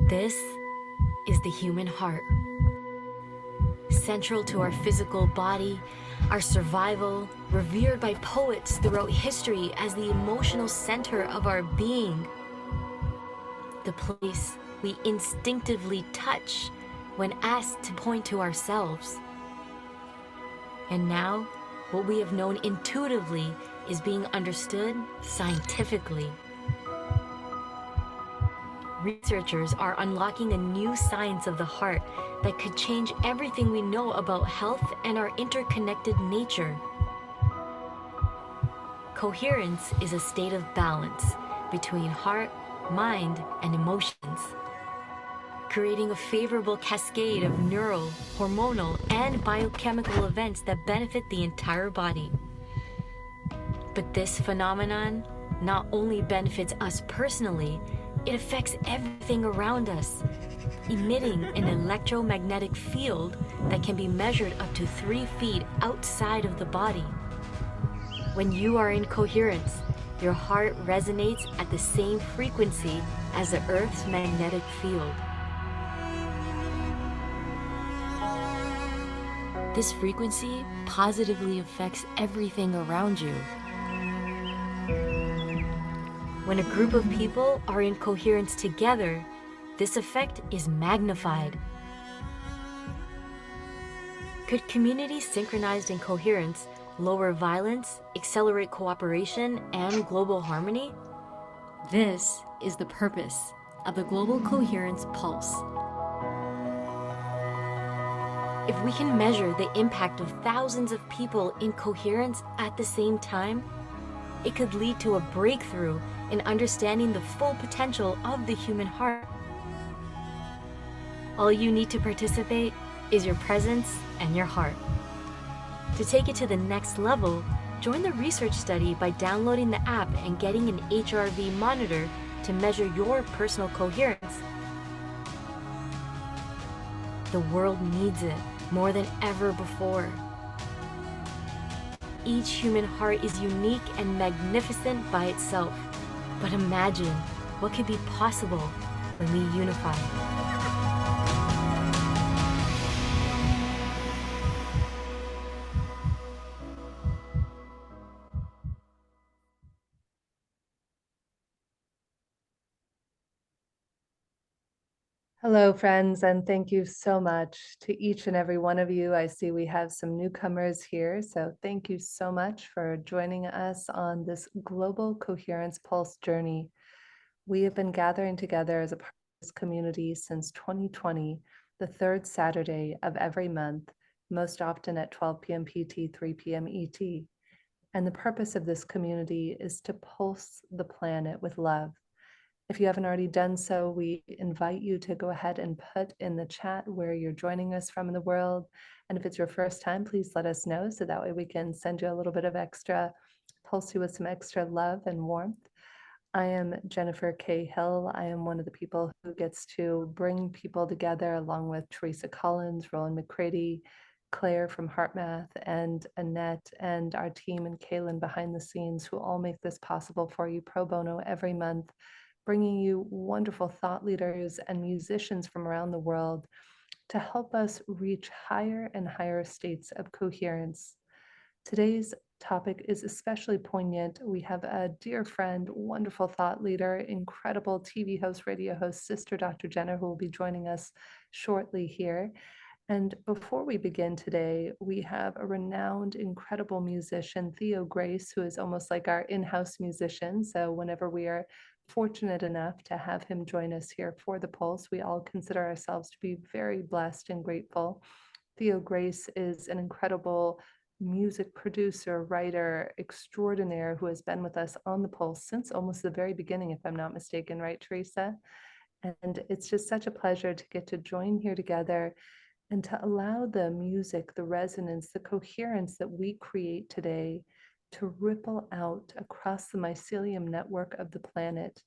This is the human heart. Central to our physical body, our survival, revered by poets throughout history as the emotional center of our being. The place we instinctively touch when asked to point to ourselves. And now, what we have known intuitively is being understood scientifically. Researchers are unlocking a new science of the heart that could change everything we know about health and our interconnected nature. Coherence is a state of balance between heart, mind, and emotions, creating a favorable cascade of neural, hormonal, and biochemical events that benefit the entire body. But this phenomenon not only benefits us personally, it affects everything around us, emitting an electromagnetic field that can be measured up to 3 feet outside of the body. When you are in coherence, your heart resonates at the same frequency as the Earth's magnetic field. This frequency positively affects everything around you. When a group of people are in coherence together, this effect is magnified. Could communities synchronized in coherence lower violence, accelerate cooperation, and global harmony? This is the purpose of the Global Coherence Pulse. If we can measure the impact of thousands of people in coherence at the same time, it could lead to a breakthrough in understanding the full potential of the human heart. All you need to participate is your presence and your heart. To take it to the next level, join the research study by downloading the app and getting an HRV monitor to measure your personal coherence. The world needs it more than ever before. Each human heart is unique and magnificent by itself. But imagine what could be possible when we unify. Hello, friends, and thank you so much to each and every one of you. I see we have some newcomers here, so thank you so much for joining us on this Global Coherence Pulse journey. We have been gathering together as a part of this community since 2020, the third Saturday of every month, most often at 12 p.m. PT, 3 p.m. ET. And the purpose of this community is to pulse the planet with love. If you haven't already done so, we invite you to go ahead and put in the chat where you're joining us from in the world. And if it's your first time, please let us know so that way we can send you a little bit of extra, pulse you with some extra love and warmth. I am Jennifer K. Hill. I am one of the people who gets to bring people together along with Teresa Collins, Roland McCready, Claire from HeartMath, and Annette, and our team and Kaylin behind the scenes, who all make this possible for you pro bono every month, bringing you wonderful thought leaders and musicians from around the world to help us reach higher and higher states of coherence. Today's topic is especially poignant. We have a dear friend, wonderful thought leader, incredible TV host, radio host, Sister Dr. Jenna, who will be joining us shortly here. And before we begin today, we have a renowned, incredible musician, Theo Grace, who is almost like our in-house musician. So whenever we are fortunate enough to have him join us here for the Pulse, we all consider ourselves to be very blessed and grateful. Theo Grace is an incredible music producer, writer extraordinaire who has been with us on the Pulse since almost the very beginning, if I'm not mistaken, right, Teresa? And it's just such a pleasure to get to join here together and to allow the music, the resonance, the coherence that we create today to ripple out across the mycelium network of the planet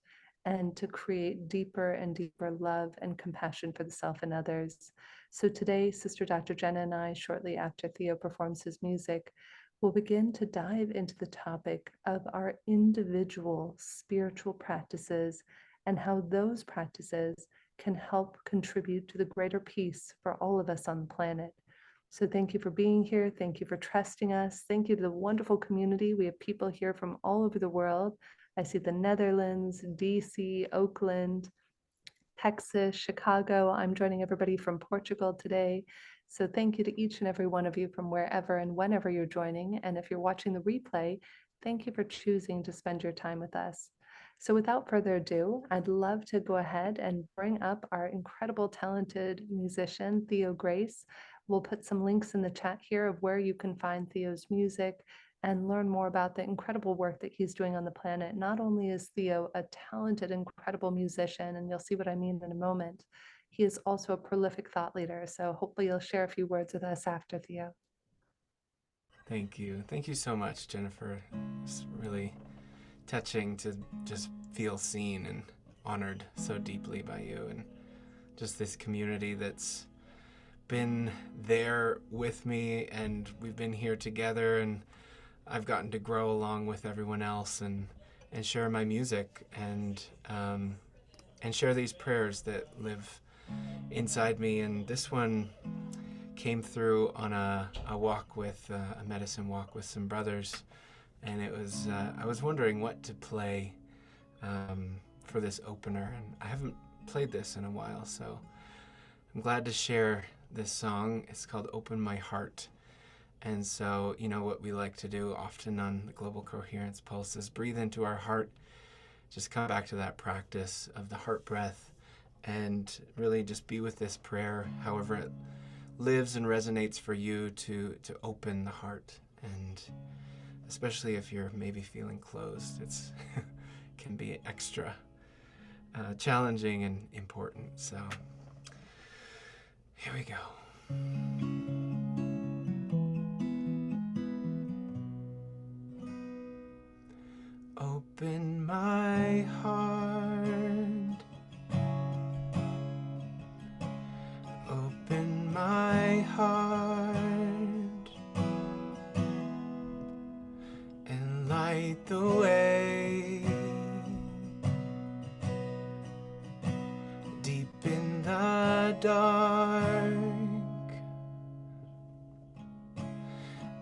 and to create deeper and deeper love and compassion for the self and others. So today, Sister Dr. Jenna and I, shortly after Theo performs his music, will begin to dive into the topic of our individual spiritual practices and how those practices can help contribute to the greater peace for all of us on the planet. So thank you for being here. Thank you for trusting us. Thank you to the wonderful community. We have people here from all over the world. I see the Netherlands, DC, Oakland, Texas, Chicago. I'm joining everybody from Portugal today. So thank you to each and every one of you from wherever and whenever you're joining. And if you're watching the replay, thank you for choosing to spend your time with us. So without further ado, I'd love to go ahead and bring up our incredible, talented musician, Theo Grace. We'll put some links in the chat here of where you can find Theo's music and learn more about the incredible work that he's doing on the planet. Not only is Theo a talented, incredible musician, and you'll see what I mean in a moment, he is also a prolific thought leader. So hopefully you'll share a few words with us after, Theo. Thank you. Thank you so much, Jennifer. It's really touching to just feel seen and honored so deeply by you, and just this community that's been there with me, and we've been here together, and I've gotten to grow along with everyone else and share my music and share these prayers that live inside me. And this one came through on a walk with a medicine walk with some brothers, and it was I was wondering what to play for this opener, and I haven't played this in a while, so I'm glad to share this song. It's called Open My Heart. And so, you know, what we like to do often on the Global Coherence Pulse is breathe into our heart, just come back to that practice of the heart breath, and really just be with this prayer, however it lives and resonates for you, to open the heart. And especially if you're maybe feeling closed, it's can be extra challenging and important. So here we go. Open my heart, open my heart, and light the way deep in the dark.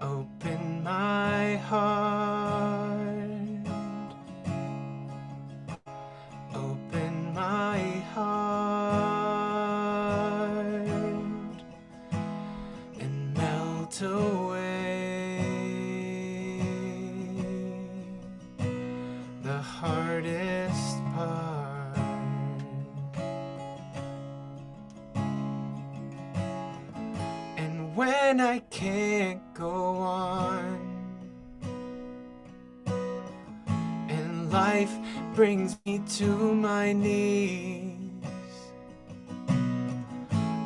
Open my heart, open my heart, and melt away the hardest part. And when I can't go on, and life brings me to my knees,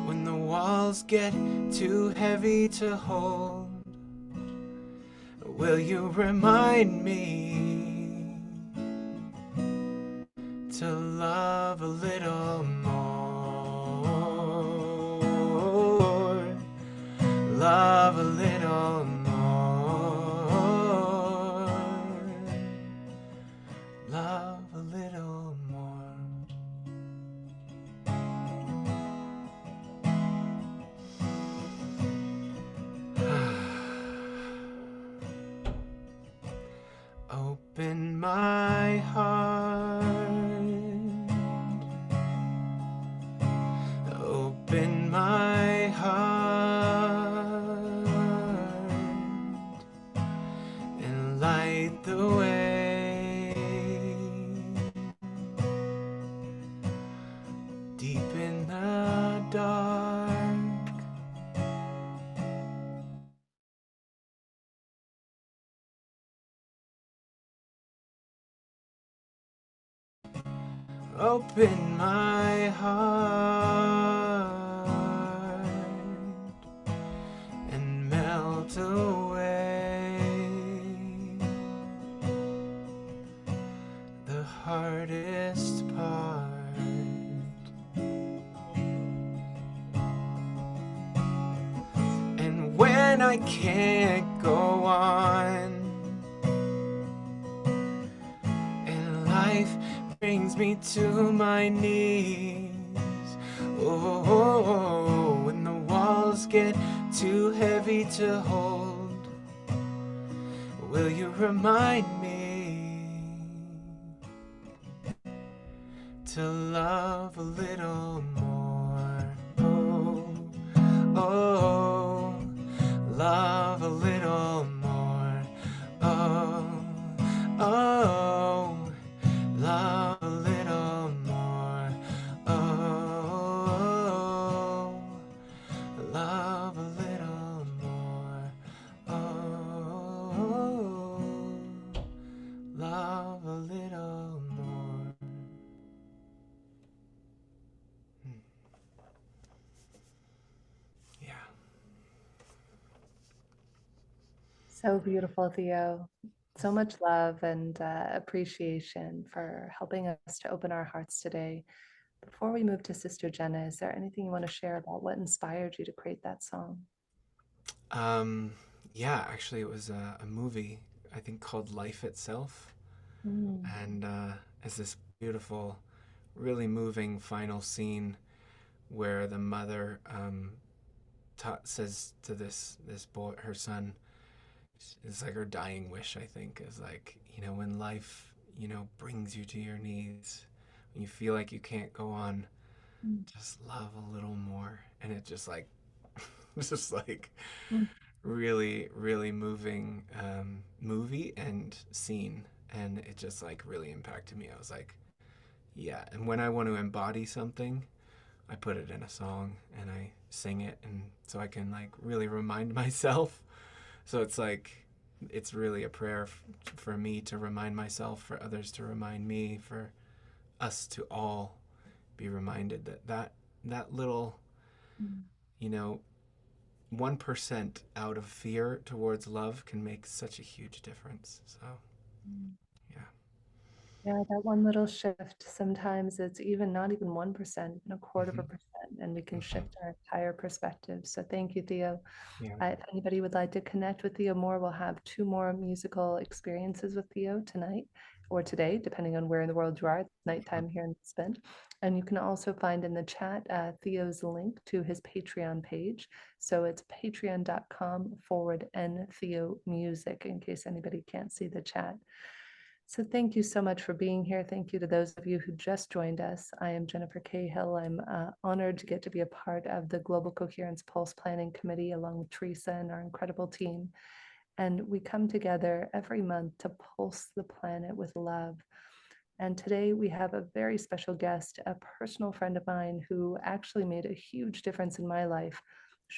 when the walls get too heavy to hold, will you remind me to love a little more, love a little more, love a little more. Open my heart, open my heart, and light the way deep in the dark. Open my heart and melt away the hardest part. And when I can't go on, and life brings me to my knees, Oh, when the walls get too heavy to hold, will you remind me to love a little more? Oh, oh, love a little more. Oh, oh, love a little more. Oh, love a little more. Oh, love a little more. Yeah. So beautiful, Theo. So much love and appreciation for helping us to open our hearts today. Before we move to Sister Jenna, is there anything you want to share about what inspired you to create that song? Um, yeah, actually, it was a movie, I think, called Life Itself. Mm. And it's this beautiful, really moving final scene where the mother says to this boy, her son, it's like her dying wish, I think, is like, when life, brings you to your knees, when you feel like you can't go on, Mm. just love a little more. And it just like, it's just like Mm. really, really moving movie and scene. And it just like really impacted me. I was like, yeah. And when I want to embody something, I put it in a song and I sing it. And so I can like really remind myself. So it's like, it's really a prayer for me to remind myself, for others to remind me, for us to all be reminded that little, Mm. you know, 1% out of fear towards love can make such a huge difference. So, Mm. yeah. Yeah, that one little shift, sometimes it's even not even 1%, even a quarter of Hmm. a percent, and we can Hmm. shift our entire perspective. So thank you, Theo. Yeah. If anybody would like to connect with Theo more, we'll have two more musical experiences with Theo tonight or today, depending on where in the world you are. It's nighttime here in Lisbon. And you can also find in the chat Theo's link to his Patreon page. So it's patreon.com/Theo Music, in case anybody can't see the chat. So thank you so much for being here. Thank you to those of you who just joined us. I am Jennifer Cahill. I'm honored to get to be a part of the Global Coherence Pulse Planning Committee along with Teresa and our incredible team. And we come together every month to pulse the planet with love. And today we have a very special guest, a personal friend of mine who actually made a huge difference in my life.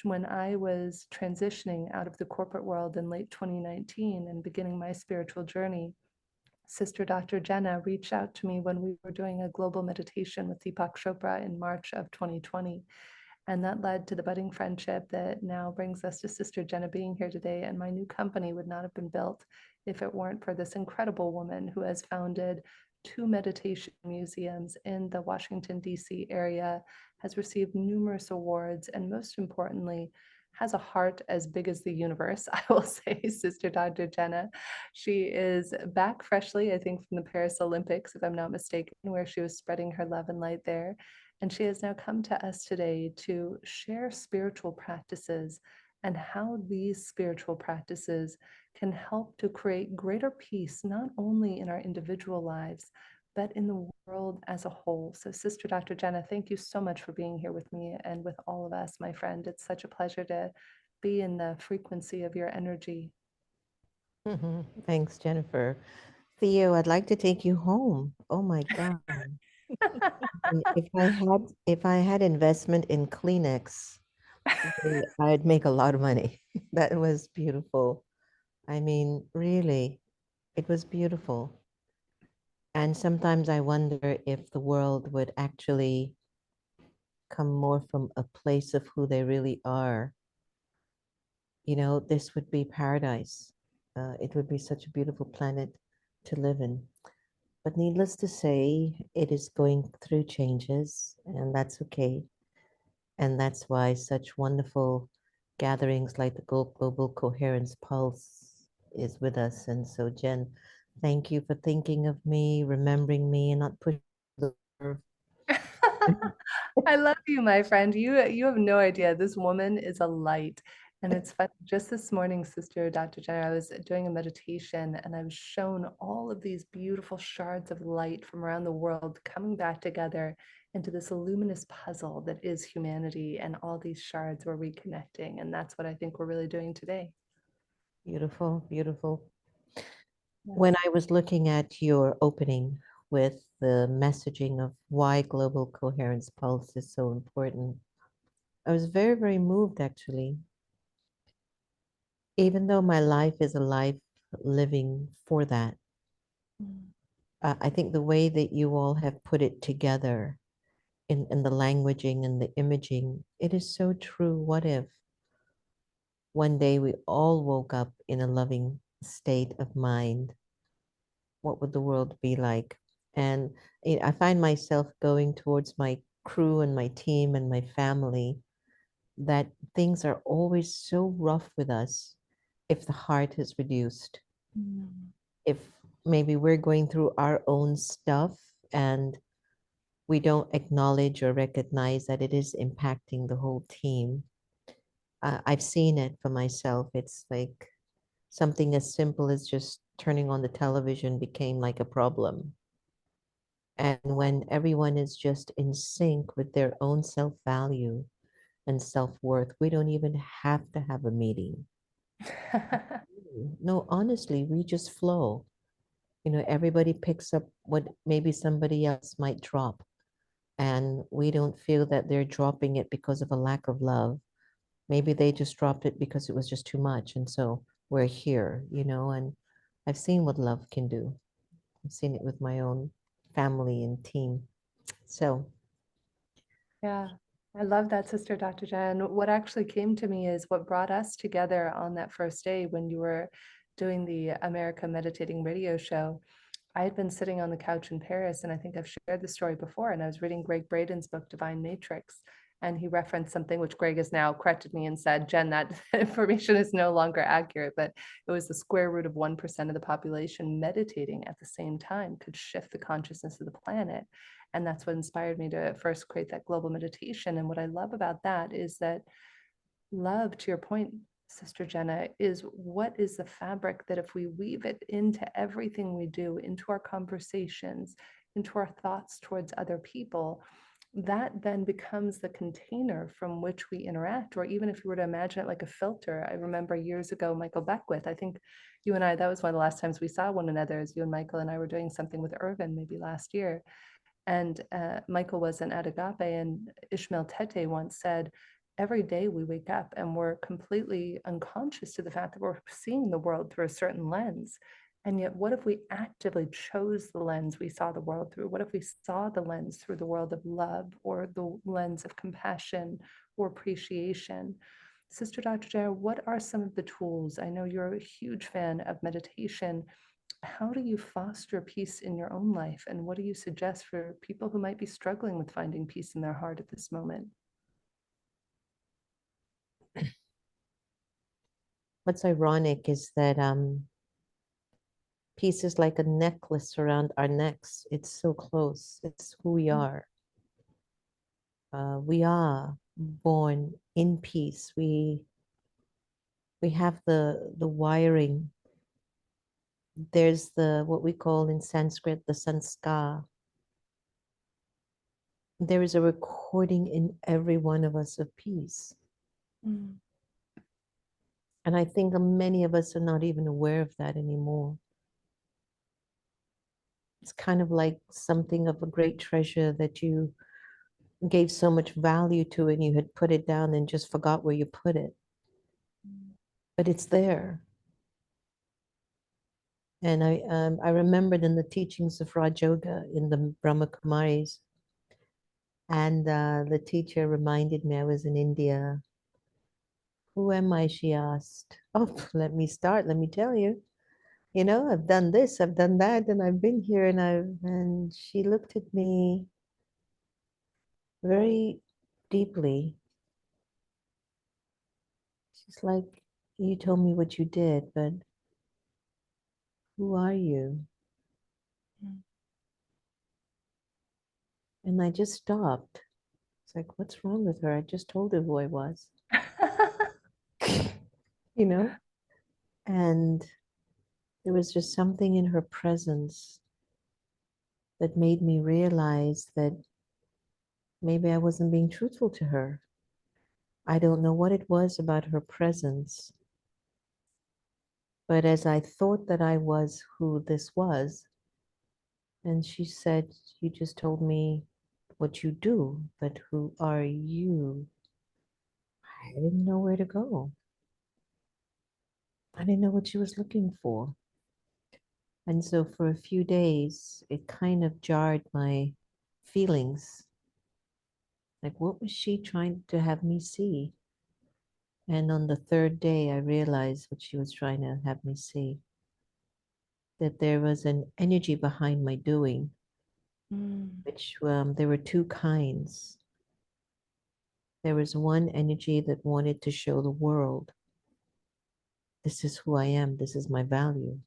When I was transitioning out of the corporate world in late 2019 and beginning my spiritual journey, Sister Dr. Jenna reached out to me when we were doing a global meditation with Deepak Chopra in March of 2020. And that led to the budding friendship that now brings us to Sister Jenna being here today. And my new company would not have been built if it weren't for this incredible woman who has founded two meditation museums in the Washington, D.C. area, has received numerous awards, and most importantly, has a heart as big as the universe. I will say, Sister Dr. Jenna. She is back freshly, I think, from the Paris Olympics, if I'm not mistaken, where she was spreading her love and light there. And she has now come to us today to share spiritual practices and how these spiritual practices can help to create greater peace, not only in our individual lives, but in the world as a whole. So, Sister Dr. Jenna, thank you so much for being here with me and with all of us, my friend. It's such a pleasure to be in the frequency of your energy. Thanks, Jennifer. Theo, I'd like to take you home. Oh my God. And if I had investment in Kleenex, I'd make a lot of money. That was beautiful. I mean, really, it was beautiful. And sometimes I wonder if the world would actually come more from a place of who they really are. This would be paradise. It would be such a beautiful planet to live in. But needless to say, it is going through changes, and that's okay. And that's why such wonderful gatherings like the Global Coherence Pulse is with us. And so, Jen, thank you for thinking of me, remembering me, and not pushing the curve. I love you, my friend. You have no idea. This woman is a light. And it's fun. Just this morning, Sister Dr. Jenna, I was doing a meditation and I was shown all of these beautiful shards of light from around the world coming back together into this luminous puzzle that is humanity. And all these shards were reconnecting. And that's what I think we're really doing today. Beautiful, beautiful. Yes. When I was looking at your opening with the messaging of why global coherence pulse is so important, I was very, very moved actually. Even though my life is a life living for that, Mm. I think the way that you all have put it together in the languaging and the imaging, it is so true. What if one day we all woke up in a loving state of mind? What would the world be like? And I find myself going towards my crew and my team and my family that things are always so rough with us if the heart is reduced, Mm. if maybe we're going through our own stuff and we don't acknowledge or recognize that it is impacting the whole team. I've seen it for myself. It's like something as simple as just turning on the television became like a problem. And when everyone is just in sync with their own self value and self worth, we don't even have to have a meeting. No, honestly, we just flow. Everybody picks up what maybe somebody else might drop, and we don't feel that they're dropping it because of a lack of love. Maybe they just dropped it because it was just too much. And so we're here, and I've seen what love can do. I've seen it with my own family and team. So, Yeah, I love that, Sister Dr. Jen. What actually came to me is what brought us together on that first day when you were doing the America Meditating radio show. I had been sitting on the couch in Paris, and I think I've shared the story before. And I was reading Greg Braden's book, Divine Matrix, and he referenced something which Greg has now corrected me and said, Jen, that information is no longer accurate. But it was the square root of 1% of the population meditating at the same time could shift the consciousness of the planet. And that's what inspired me to first create that global meditation. And what I love about that is that love, to your point, Sister Jenna, is what is the fabric that if we weave it into everything we do, into our conversations, into our thoughts towards other people, that then becomes the container from which we interact. Or even if you were to imagine it like a filter, I remember years ago, Michael Beckwith, I think you and I, that was one of the last times we saw one another, as you and Michael and I were doing something with Irvin maybe last year. And Michael wasn't at Agape, and Ishmael Tete once said, every day we wake up and we're completely unconscious to the fact that we're seeing the world through a certain lens. And yet, what if we actively chose the lens we saw the world through? What if we saw the lens through the world of love or the lens of compassion or appreciation? Sister Dr. Jaya, what are some of the tools? I know you're a huge fan of meditation. How do you foster peace in your own life? And what do you suggest for people who might be struggling with finding peace in their heart at this moment? what's ironic is that peace is like a necklace around our necks. It's so close. It's who we are. We are born in peace. We have the wiring. There's the what we call in Sanskrit the sanskar. There is a recording in every one of us of peace. Mm. And I think many of us are not even aware of that anymore. It's kind of like something of a great treasure that you gave so much value to and you had put it down and just forgot where you put it. But it's there. And I remembered in the teachings of Raj Yoga in the Brahma Kumaris, and the teacher reminded me I was in India. Who am I? She asked. Oh, let me start. Let me tell you. I've done this, I've done that, and I've been here, and she looked at me very deeply. She's like, you told me what you did, but who are you? Mm. And I just stopped. It's like, what's wrong with her? I just told her who I was, you know? And there was just something in her presence that made me realize that maybe I wasn't being truthful to her. I don't know what it was about her presence, but as I thought that I was who this was, and she said, you just told me what you do, but who are you? I didn't know where to go. I didn't know what she was looking for. And so for a few days, it kind of jarred my feelings. Like, what was she trying to have me see? And on the third day, I realized what she was trying to have me see, that there was an energy behind my doing, Mm. which there were two kinds. There was one energy that wanted to show the world, this is who I am, this is my value.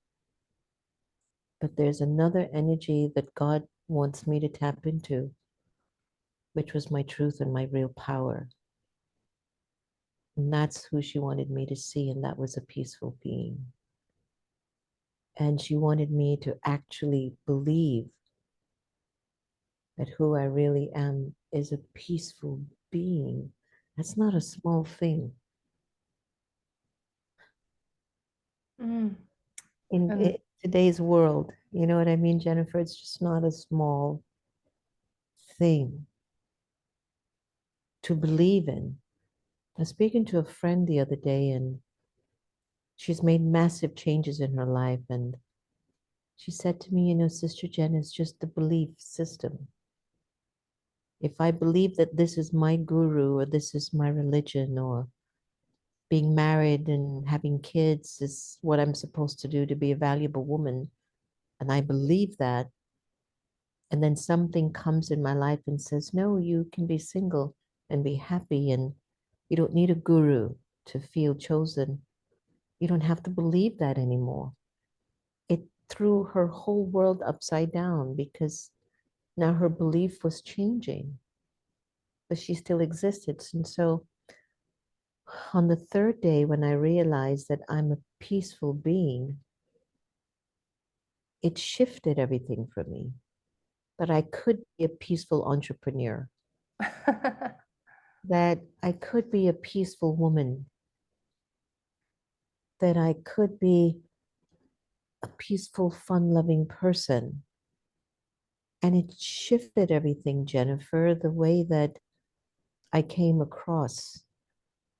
But there's another energy that God wants me to tap into, which was my truth and my real power. And that's who she wanted me to see, and that was a peaceful being. And she wanted me to actually believe that who I really am is a peaceful being. That's not a small thing. Mm. In And today's world, you know what I mean, Jennifer? It's just not a small thing to believe in. I was speaking to a friend the other day, and she's made massive changes in her life. And she said to me, you know, Sister Jenna, it's just the belief system. If I believe that this is my guru or this is my religion or being married and having kids is what I'm supposed to do to be a valuable woman, and I believe that, and then something comes in my life and says, no, you can be single and be happy, and you don't need a guru to feel chosen. You don't have to believe that anymore. It threw her whole world upside down because now her belief was changing, but she still existed. And so on the third day, when I realized that I'm a peaceful being, it shifted everything for me. That I could be a peaceful entrepreneur, that I could be a peaceful woman, that I could be a peaceful, fun loving person. And it shifted everything, Jennifer, the way that I came across.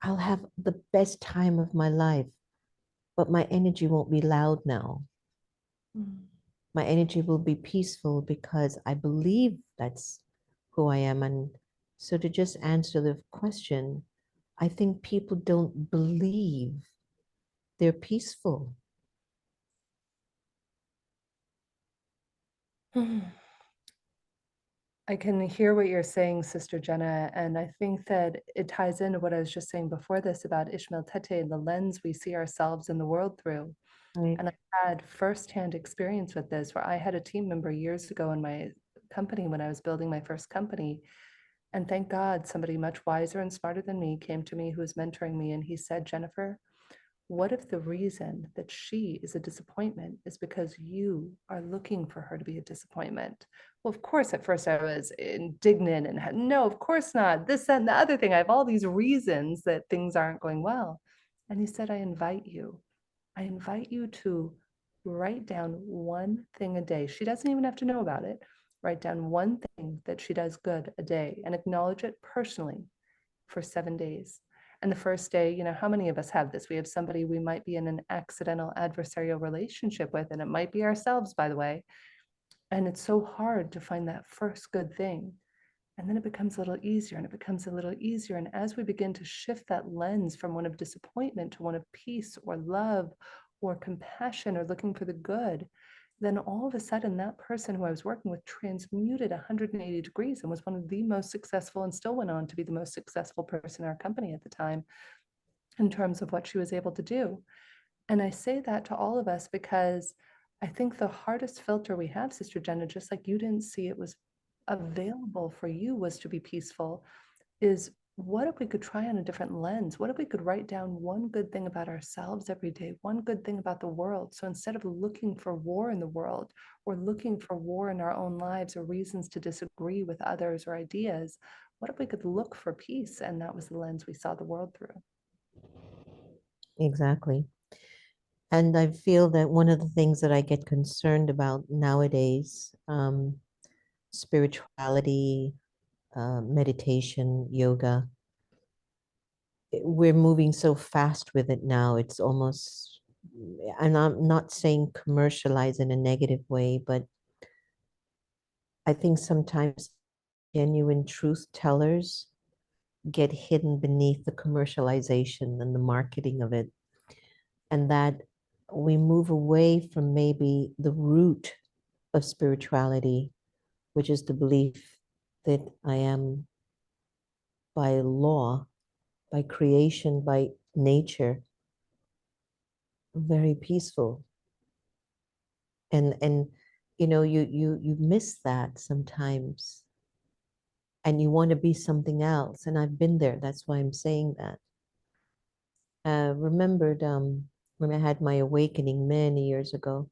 I'll have the best time of my life, but my energy won't be loud now. Mm. My energy will be peaceful because I believe that's who I am. And so, to just answer the question, I think people don't believe they're peaceful. I can hear what you're saying, Sister Jenna, and I think that it ties into what I was just saying before this about Ishmael Tete and the lens we see ourselves in the world through. Right. And I had firsthand experience with this, where I had a team member years ago in my company when I was building my first company. And thank God, somebody much wiser and smarter than me came to me who was mentoring me, and he said, Jennifer, what if the reason that she is a disappointment is because you are looking for her to be a disappointment? Well, of course, at first I was indignant and had, no, of course not. This, that, and the other thing. I have all these reasons that things aren't going well. And he said, I invite you. I invite you to write down one thing a day. She doesn't even have to know about it. Write down one thing that she does good a day and acknowledge it personally for 7 days. And the first day, you know, how many of us have this? We have somebody we might be in an accidental adversarial relationship with, and it might be ourselves, by the way. And it's so hard to find that first good thing. And then it becomes a little easier and it becomes a little easier. And as we begin to shift that lens from one of disappointment to one of peace or love or compassion or looking for the good, then all of a sudden that person who I was working with transmuted 180 degrees and was one of the most successful and still went on to be the most successful person in our company at the time in terms of what she was able to do. And I say that to all of us because I think the hardest filter we have, Sister Jenna, just like you didn't see it was available for you was to be peaceful, is what if we could try on a different lens? What if we could write down one good thing about ourselves every day, one good thing about the world? So instead of looking for war in the world or looking for war in our own lives or reasons to disagree with others or ideas, what if we could look for peace? And that was the lens we saw the world through. Exactly. And I feel that one of the things that I get concerned about nowadays, spirituality, meditation, yoga, we're moving so fast with it now. It's almost, and I'm not saying commercialize in a negative way, but I think sometimes genuine truth tellers get hidden beneath the commercialization and the marketing of it. And that we move away from maybe the root of spirituality, which is the belief that I am by law, by creation, by nature, very peaceful. And you miss that sometimes and you want to be something else. And I've been there. That's why I'm saying that. Remembered when I had my awakening many years ago,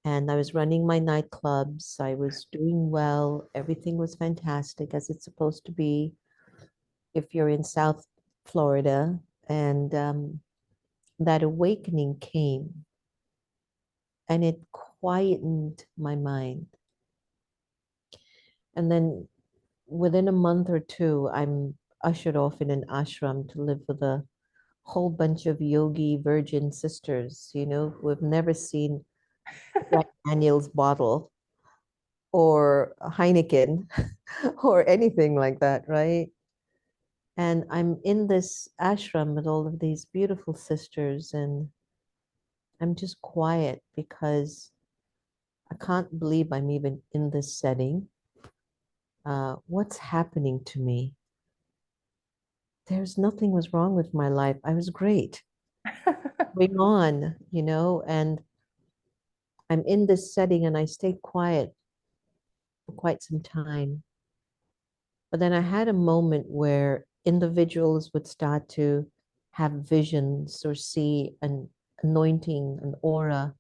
and I was running my nightclubs. I was doing well. Everything was fantastic as it's supposed to be if you're in South Florida. And that awakening came and it quietened my mind. And then within a month or two, I'm ushered off in an ashram to live with a whole bunch of yogi virgin sisters, who have never seen Jack Daniels bottle or Heineken or anything like that, right? And I'm in this ashram with all of these beautiful sisters, and I'm just quiet because I can't believe I'm even in this setting. What's happening to me? There's nothing was wrong with my life. I was great. Bring on, and I'm in this setting and I stayed quiet for quite some time. But then I had a moment where individuals would start to have visions or see an anointing, an aura,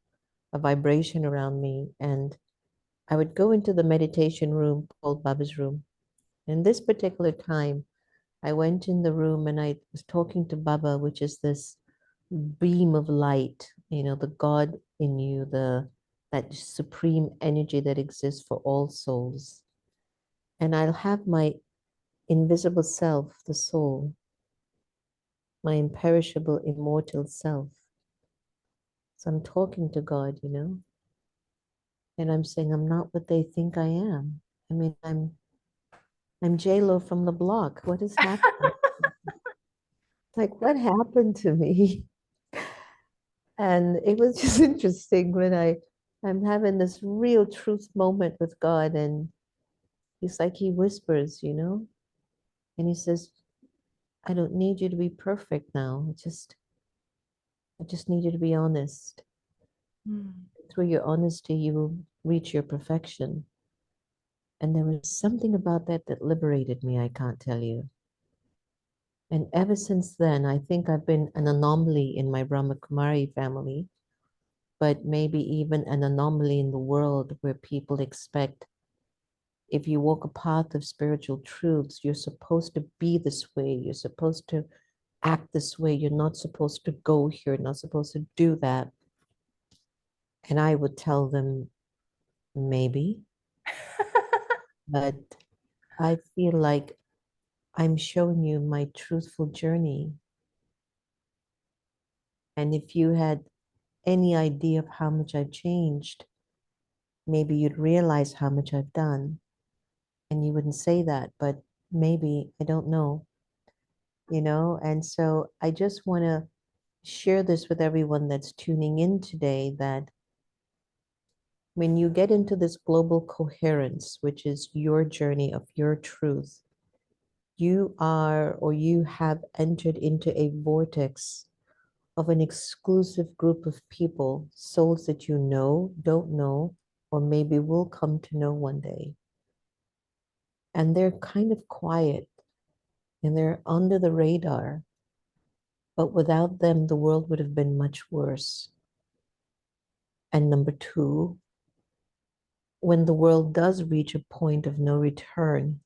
a vibration around me. And I would go into the meditation room called Baba's room. And this particular time, I went in the room and I was talking to Baba, which is this beam of light, the God in you, that supreme energy that exists for all souls. And I'll have my invisible self, the soul, my imperishable, immortal self. So I'm talking to God, and I'm saying I'm not what they think I am. I mean, I'm J-Lo from the block. What is happening? Like, what happened to me? And it was just interesting when I'm having this real truth moment with God, and he's like, he whispers, and he says, I don't need you to be perfect now. I just need you to be honest. Through your honesty, you will reach your perfection. And there was something about that that liberated me, I can't tell you. And ever since then, I think I've been an anomaly in my Brahma Kumari family, but maybe even an anomaly in the world where people expect if you walk a path of spiritual truths, you're supposed to be this way, you're supposed to act this way, you're not supposed to go here, not supposed to do that. And I would tell them, maybe, but I feel like I'm showing you my truthful journey. And if you had any idea of how much I've changed, maybe you'd realize how much I've done. And you wouldn't say that, but maybe, I don't know, And so I just want to share this with everyone that's tuning in today that when you get into this global coherence, which is your journey of your truth, you are or you have entered into a vortex of an exclusive group of people, souls that you know, don't know, or maybe will come to know one day. and they're kind of quiet and they're under the radar. But without them, the world would have been much worse. And number two, when the world does reach a point of no return,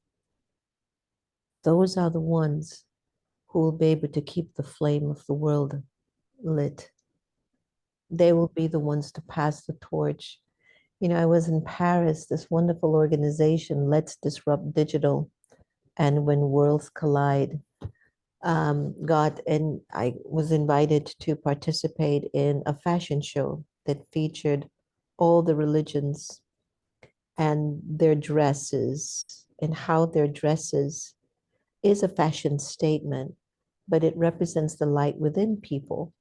those are the ones who will be able to keep the flame of the world lit. They will be the ones to pass the torch. You know, I was in Paris, this wonderful organization, Let's Disrupt Digital, and When Worlds Collide, and I was invited to participate in a fashion show that featured all the religions and their dresses and how their dresses is a fashion statement, but it represents the light within people.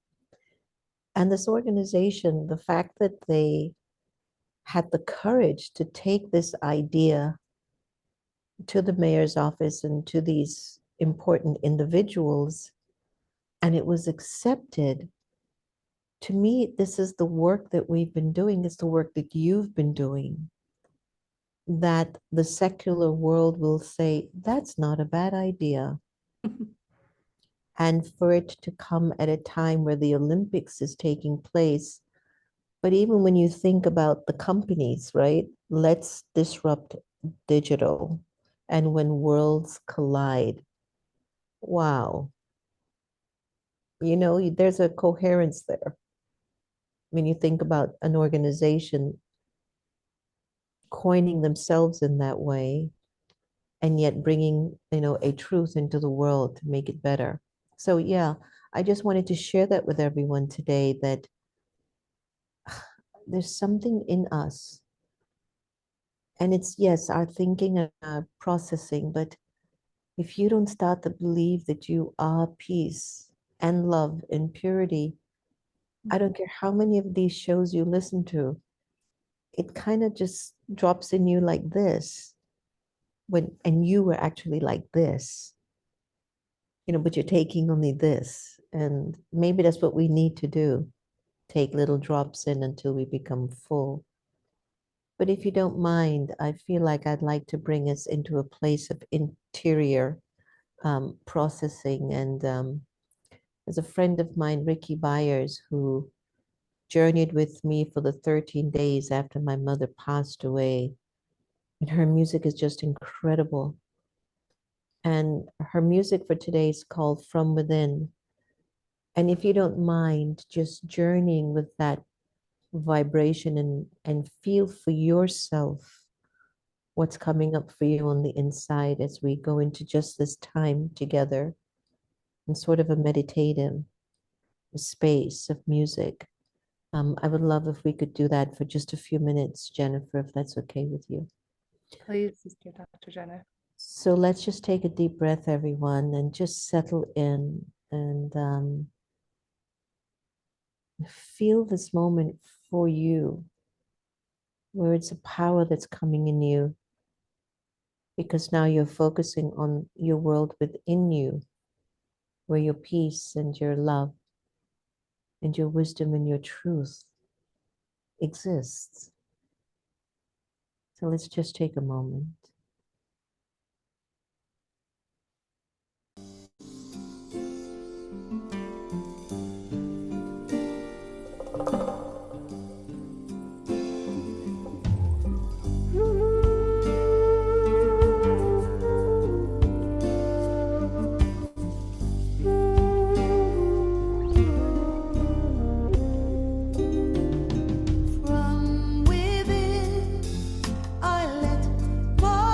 And this organization, the fact that they had the courage to take this idea to the mayor's office and to these important individuals, and it was accepted. To me, this is the work that we've been doing, it's the work that you've been doing, that the secular world will say, that's not a bad idea. And for it to come at a time where the Olympics is taking place. But even when you think about the companies, right? Let's disrupt digital. And when worlds collide, wow. You know, there's a coherence there. When you think about an organization coining themselves in that way, and yet bringing, you know, a truth into the world to make it better. So yeah, I just wanted to share that with everyone today, that there's something in us, and it's, yes, our thinking and our processing, but if you don't start to believe that you are peace and love and purity, I don't care how many of these shows you listen to, it kind of just drops in you like this, and you were actually like this, you know, but you're taking only this. And maybe that's what we need to do, take little drops in until we become full. But if you don't mind, I feel like I'd like to bring us into a place of interior processing. And there's a friend of mine, Ricky Byers, who journeyed with me for the 13 days after my mother passed away. And her music is just incredible. And her music for today is called From Within. And if you don't mind just journeying with that vibration, and feel for yourself what's coming up for you on the inside as we go into just this time together in sort of a meditative space of music. I would love if we could do that for just a few minutes, Jennifer, if that's okay with you. Please, Sister Dr. Jenna. So let's just take a deep breath, everyone, and just settle in and feel this moment for you, where it's a power that's coming in you, because now you're focusing on your world within you, where your peace and your love and your wisdom and your truth exists. So let's just take a moment. From within, I let my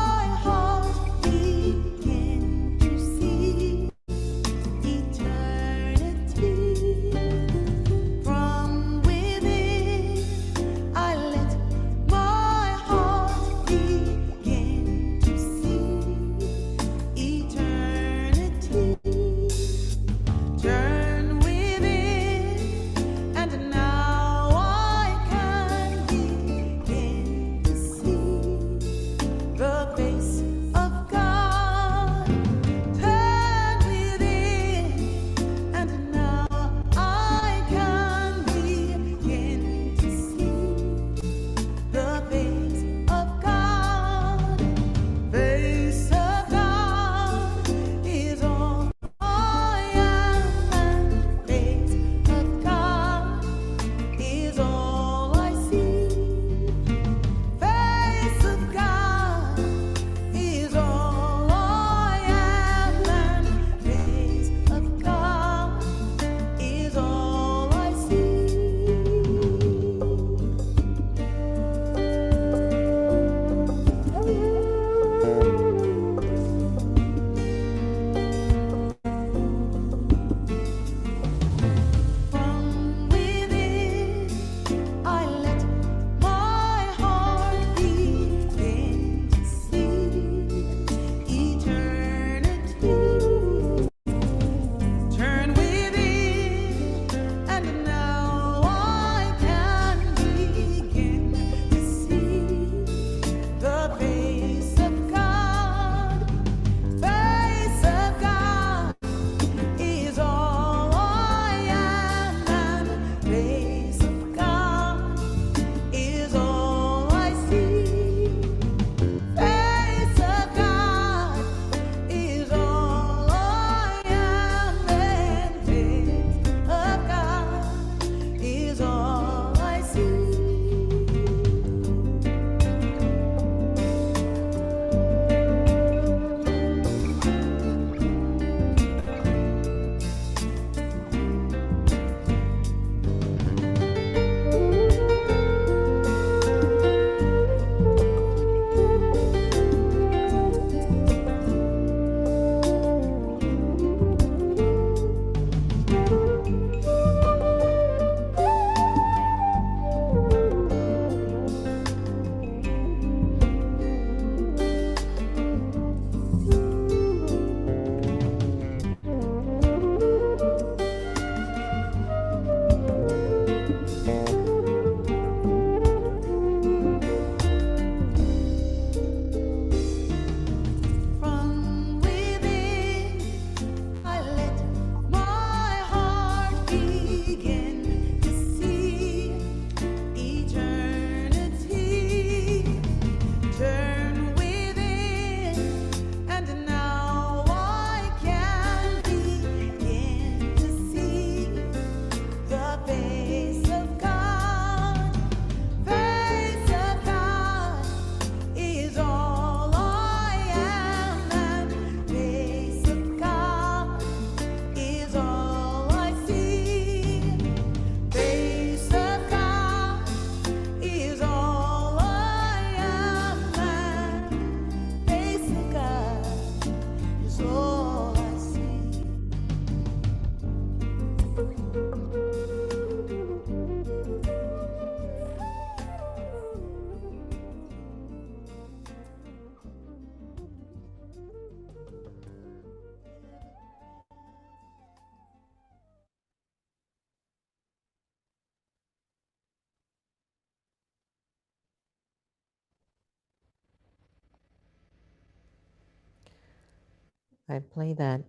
I play that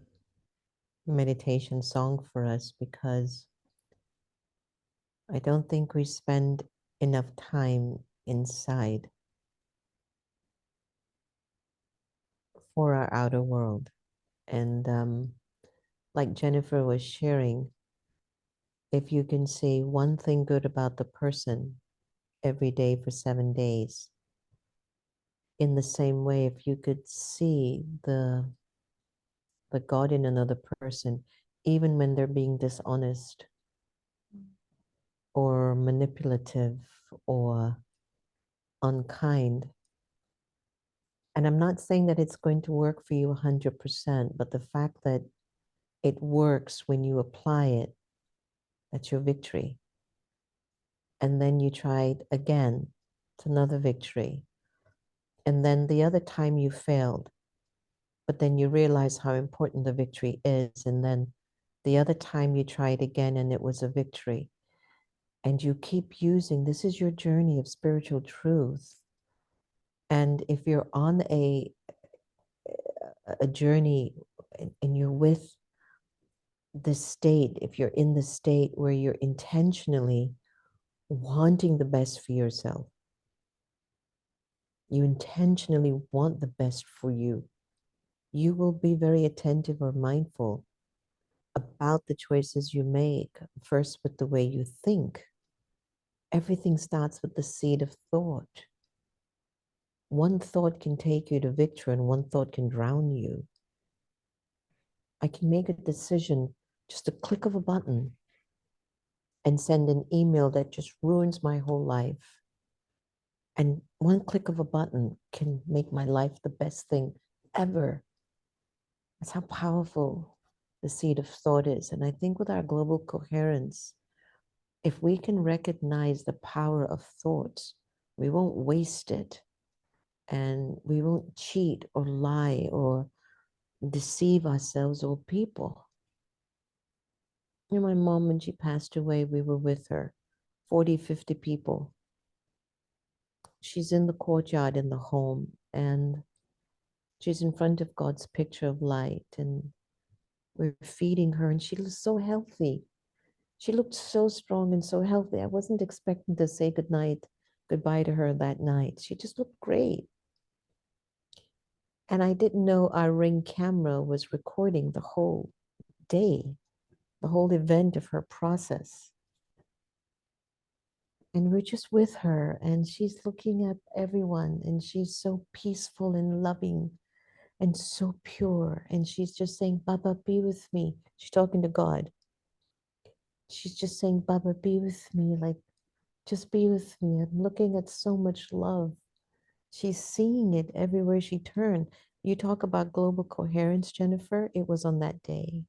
meditation song for us because I don't think we spend enough time inside for our outer world. And like Jennifer was sharing, if you can say one thing good about the person every day for 7 days, in the same way, if you could see the God in another person, even when they're being dishonest or manipulative or unkind. And I'm not saying that it's going to work for you 100%, but the fact that it works when you apply it, that's your victory. And then you try it again, it's another victory. And then the other time you failed, but then you realize how important the victory is. And then the other time you try it again and it was a victory. And you keep using, this is your journey of spiritual truth. And if you're on a journey and you're with the state, if you're in the state where you're intentionally wanting the best for yourself, you intentionally want the best for you, you will be very attentive or mindful about the choices you make, first with the way you think. Everything starts with the seed of thought. One thought can take you to victory and one thought can drown you. I can make a decision, just a click of a button, and send an email that just ruins my whole life. And one click of a button can make my life the best thing ever. That's how powerful the seed of thought is. And I think with our global coherence, if we can recognize the power of thoughts, we won't waste it and we won't cheat or lie or deceive ourselves or people. You know, my mom, when she passed away, we were with her, 40, 50 people. She's in the courtyard in the home and she's in front of God's picture of light and we're feeding her and she looks so healthy. She looked so strong and so healthy. I wasn't expecting to say goodbye to her that night. She just looked great. And I didn't know our Ring camera was recording the whole day, the whole event of her process. And we're just with her and she's looking at everyone and she's so peaceful and loving and so pure. And she's just saying, Baba, be with me. She's talking to God. She's just saying, Baba, be with me. Like, just be with me. I'm looking at so much love. She's seeing it everywhere she turned. You talk about global coherence, Jennifer. It was on that day.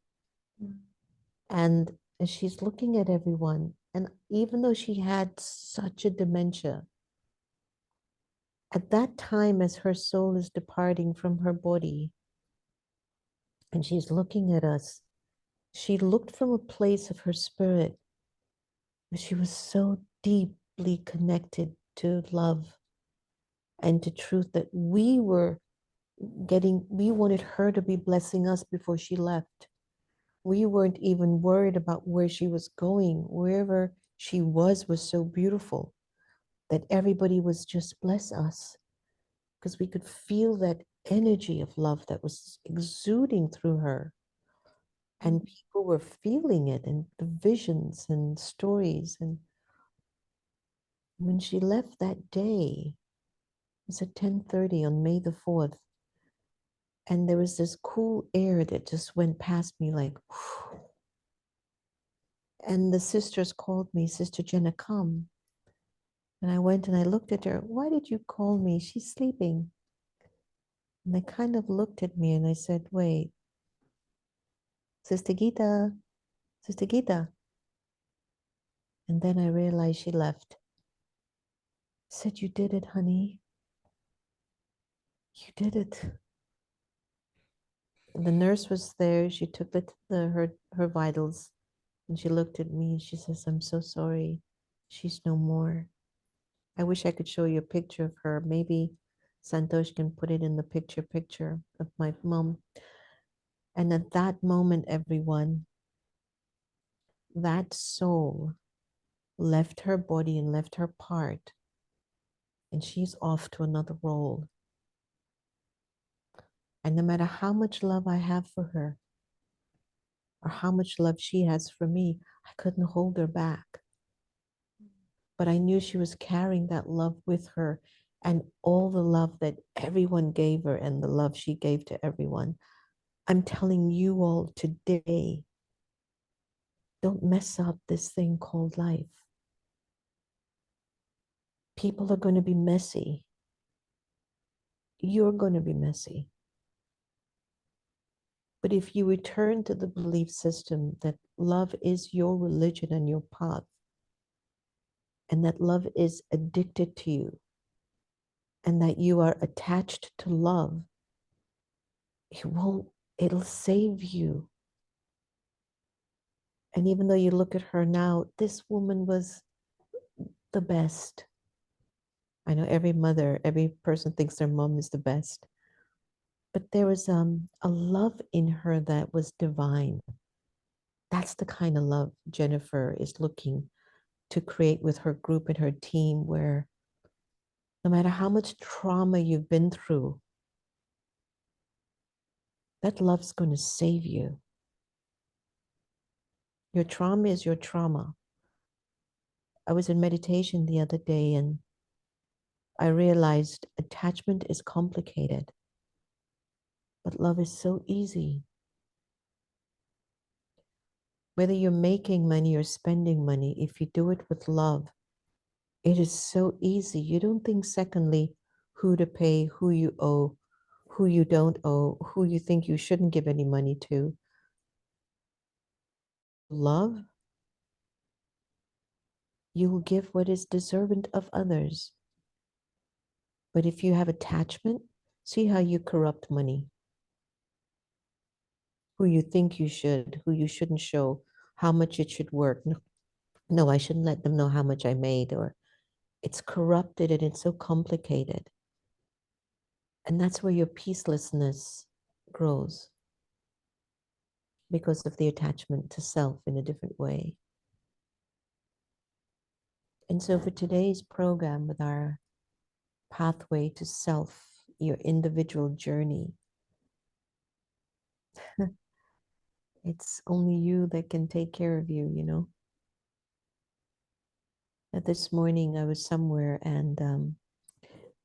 And she's looking at everyone. And even though she had such a dementia, at that time, as her soul is departing from her body, and she's looking at us, she looked from a place of her spirit where she was so deeply connected to love and to truth that we wanted her to be blessing us before she left. We weren't even worried about where she was going. Wherever she was so beautiful that everybody was just bless us because we could feel that energy of love that was exuding through her. And people were feeling it and the visions and stories. And when she left that day, it was at 10:30 on May the 4th. And there was this cool air that just went past me like, whew. And the sisters called me, Sister Jenna, come. And I went and I looked at her. Why did you call me? She's sleeping. And they kind of looked at me and I said, wait, Sister Gita, Sister Gita. And then I realized she left. I said, you did it, honey. You did it. And the nurse was there. She took her vitals and she looked at me and she says, I'm so sorry. She's no more. I wish I could show you a picture of her. Maybe Santosh can put it in the picture of my mom. And at that moment, everyone, that soul left her body and left her part, and she's off to another role. And no matter how much love I have for her, or how much love she has for me, I couldn't hold her back. But I knew she was carrying that love with her, and all the love that everyone gave her and the love she gave to everyone. I'm telling you all today, don't mess up this thing called life. People are going to be messy. You're going to be messy. But if you return to the belief system that love is your religion and your path, and that love is addicted to you, and that you are attached to love, it won't, it'll save you. And even though you look at her now, this woman was the best. I know every mother, every person thinks their mom is the best. But there was a love in her that was divine. That's the kind of love Jennifer is looking to create with her group and her team, where no matter how much trauma you've been through, that love's going to save you. Your trauma is your trauma. I was in meditation the other day and I realized attachment is complicated, but love is so easy. Whether you're making money or spending money, if you do it with love, it is so easy. You don't think secondly who to pay, who you owe, who you don't owe, who you think you shouldn't give any money to. Love, you will give what is deserving of others. But if you have attachment, see how you corrupt money. Who you think you should, who you shouldn't show, how much it should work. No, no, I shouldn't let them know how much I made, or it's corrupted and it's so complicated. And that's where your peacelessness grows because of the attachment to self in a different way. And so for today's program with our pathway to self, your individual journey, it's only you that can take care of you, you know. This morning I was somewhere and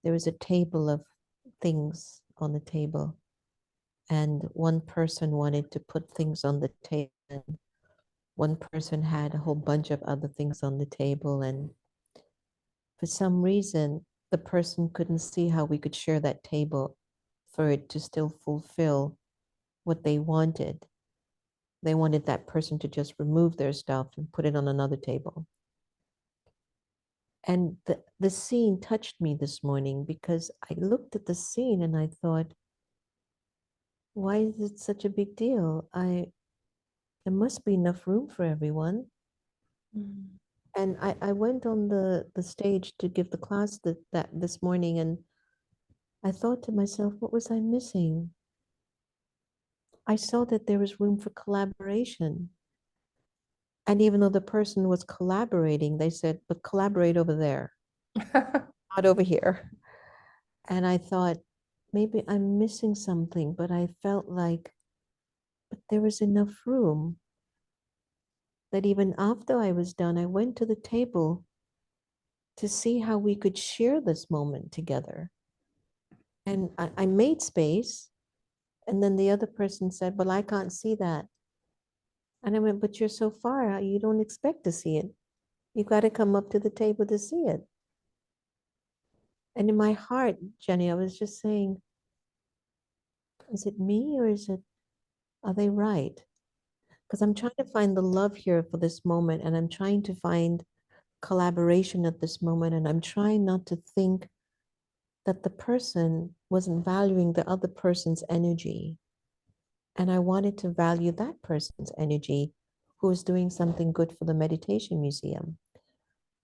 there was a table of things on the table, and one person wanted to put things on the table, and one person had a whole bunch of other things on the table, and for some reason the person couldn't see how we could share that table for it to still fulfill what they wanted. They wanted that person to just remove their stuff and put it on another table. And the scene touched me this morning because I looked at the scene and I thought, why is it such a big deal? There must be enough room for everyone. Mm. And I went on the stage to give the class that this morning, and I thought to myself, what was I missing? I saw that there was room for collaboration. And even though the person was collaborating, they said, but collaborate over there, not over here. And I thought, maybe I'm missing something, but I felt like, but there was enough room that even after I was done, I went to the table to see how we could share this moment together. And I made space. And then the other person said, well, I can't see that. And I went, but you're so far, you don't expect to see it. You got to come up to the table to see it. And in my heart, Jenny, I was just saying, is it me or are they right? Because I'm trying to find the love here for this moment, and I'm trying to find collaboration at this moment, and I'm trying not to think that the person wasn't valuing the other person's energy. And I wanted to value that person's energy who was doing something good for the meditation museum,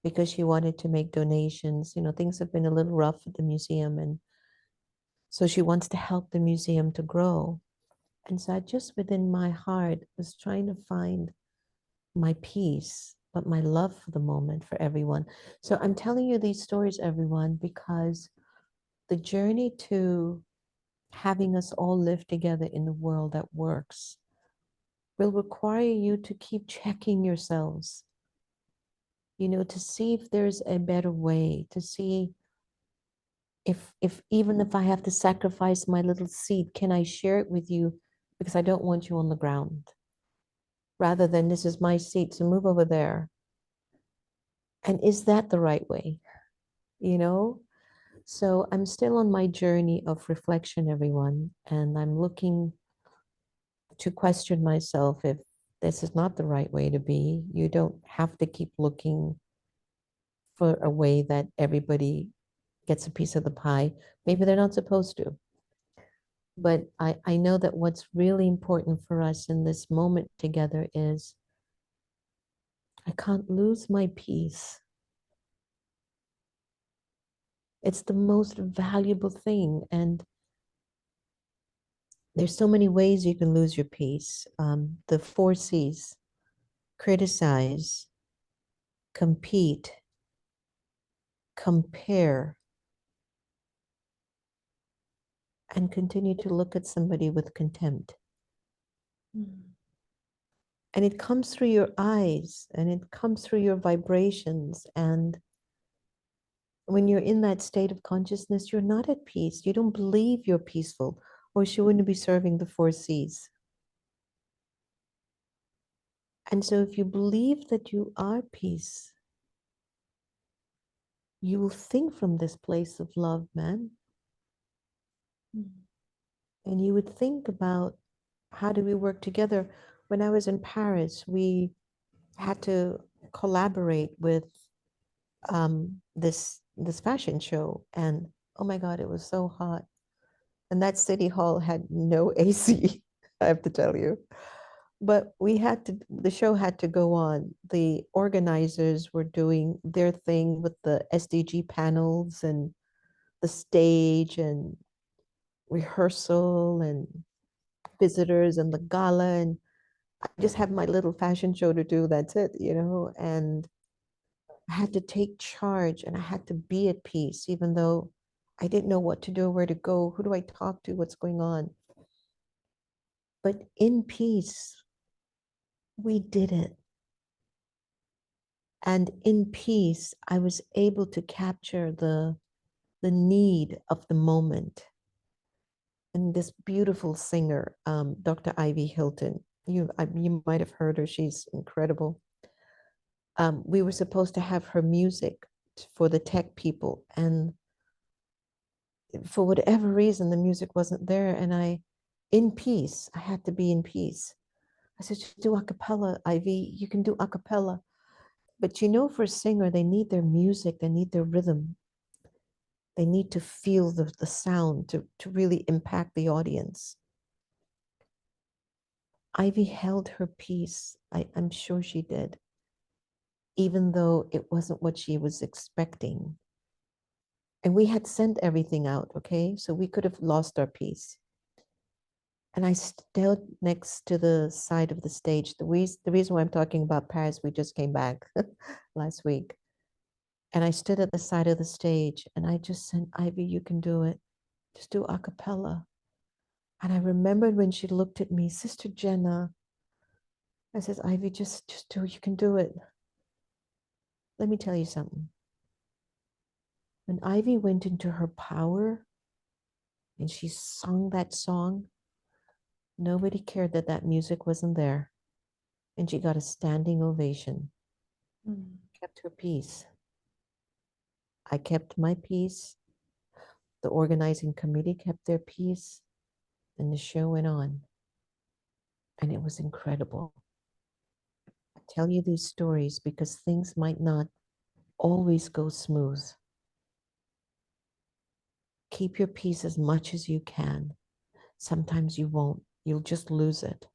because she wanted to make donations. You know, things have been a little rough at the museum, and so she wants to help the museum to grow. And so I just within my heart was trying to find my peace, but my love for the moment for everyone. So I'm telling you these stories, everyone, because the journey to having us all live together in a world that works will require you to keep checking yourselves, to see if there's a better way, to see if even if I have to sacrifice my little seed, can I share it with you because I don't want you on the ground rather than this is my seat, so move over there. And is that the right way? You know? So I'm still on my journey of reflection, everyone, and I'm looking to question myself if this is not the right way to be. You don't have to keep looking for a way that everybody gets a piece of the pie. Maybe they're not supposed to. But I know that what's really important for us in this moment together is I can't lose my peace. It's the most valuable thing. And there's so many ways you can lose your peace. The four C's: criticize, compete, compare, and continue to look at somebody with contempt. And it comes through your eyes and it comes through your vibrations. And when you're in that state of consciousness, you're not at peace. You don't believe you're peaceful, or she wouldn't be serving the four C's. And so if you believe that you are peace, you will think from this place of love, man. And you would think about how do we work together. When I was in Paris, we had to collaborate with this fashion show, and oh my God, it was so hot. And that city hall had no AC, I have to tell you. But the show had to go on. The organizers were doing their thing with the SDG panels and the stage and rehearsal and visitors and the gala. And I just have my little fashion show to do. That's it. And I had to take charge and I had to be at peace, even though I didn't know what to do, where to go, who do I talk to, what's going on. But in peace, we did it. And in peace, I was able to capture the need of the moment. And this beautiful singer, Dr. Ivy Hilton, you might have heard her, she's incredible. We were supposed to have her music for the tech people. And for whatever reason, the music wasn't there. And in peace, I had to be in peace. I said, "Just do a cappella, Ivy. You can do a cappella." But for a singer, they need their music, they need their rhythm. They need to feel the sound to really impact the audience. Ivy held her peace. I'm sure she did, even though it wasn't what she was expecting. And we had sent everything out, okay? So we could have lost our peace. And I stood next to the side of the stage. The reason why I'm talking about Paris, we just came back last week. And I stood at the side of the stage and I just said, "Ivy, you can do it. Just do a cappella." And I remembered when she looked at me, "Sister Jenna," I said, "Ivy, just do it. You can do it." Let me tell you something. When Ivy went into her power and she sung that song, nobody cared that that music wasn't there. And she got a standing ovation. Kept her peace. I kept my peace. The organizing committee kept their peace. And the show went on. And it was incredible. I tell you these stories because things might not always go smooth. Keep your peace as much as you can. Sometimes you won't. You'll just lose it.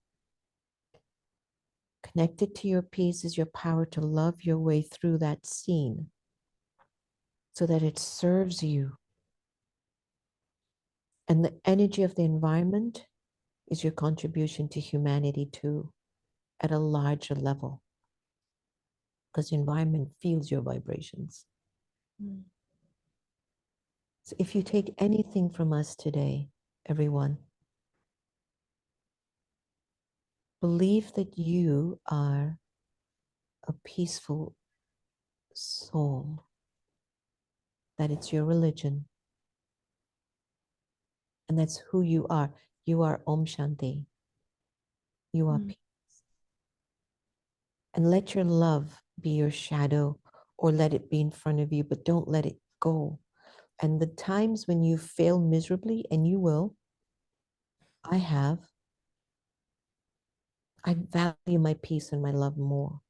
Connected to your peace is your power to love your way through that scene so that it serves you. And the energy of the environment is your contribution to humanity too, at a larger level, because the environment feels your vibrations. Mm. So if you take anything from us today, everyone, believe that you are a peaceful soul, that it's your religion, and that's who you are. You are Om Shanti. You are Mm. peace. And let your love be your shadow, or let it be in front of you, but don't let it go. And the times when you fail miserably, and you will, I have, I value my peace and my love more.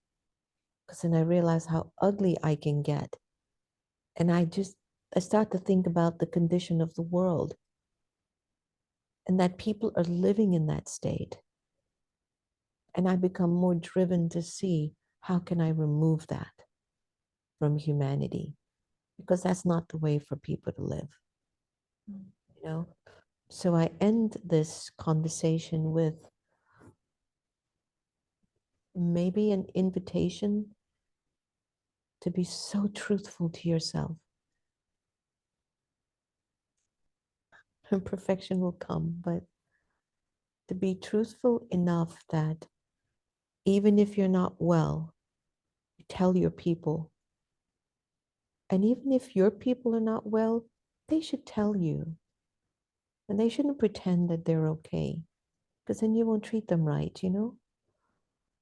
Because then I realize how ugly I can get. And I start to think about the condition of the world and that people are living in that state. And I become more driven to see how can I remove that from humanity, because that's not the way for people to live, you know? So I end this conversation with maybe an invitation to be so truthful to yourself. And perfection will come, but to be truthful enough that even if you're not well, you tell your people. And even if your people are not well, they should tell you. And they shouldn't pretend that they're okay, because then you won't treat them right, you know?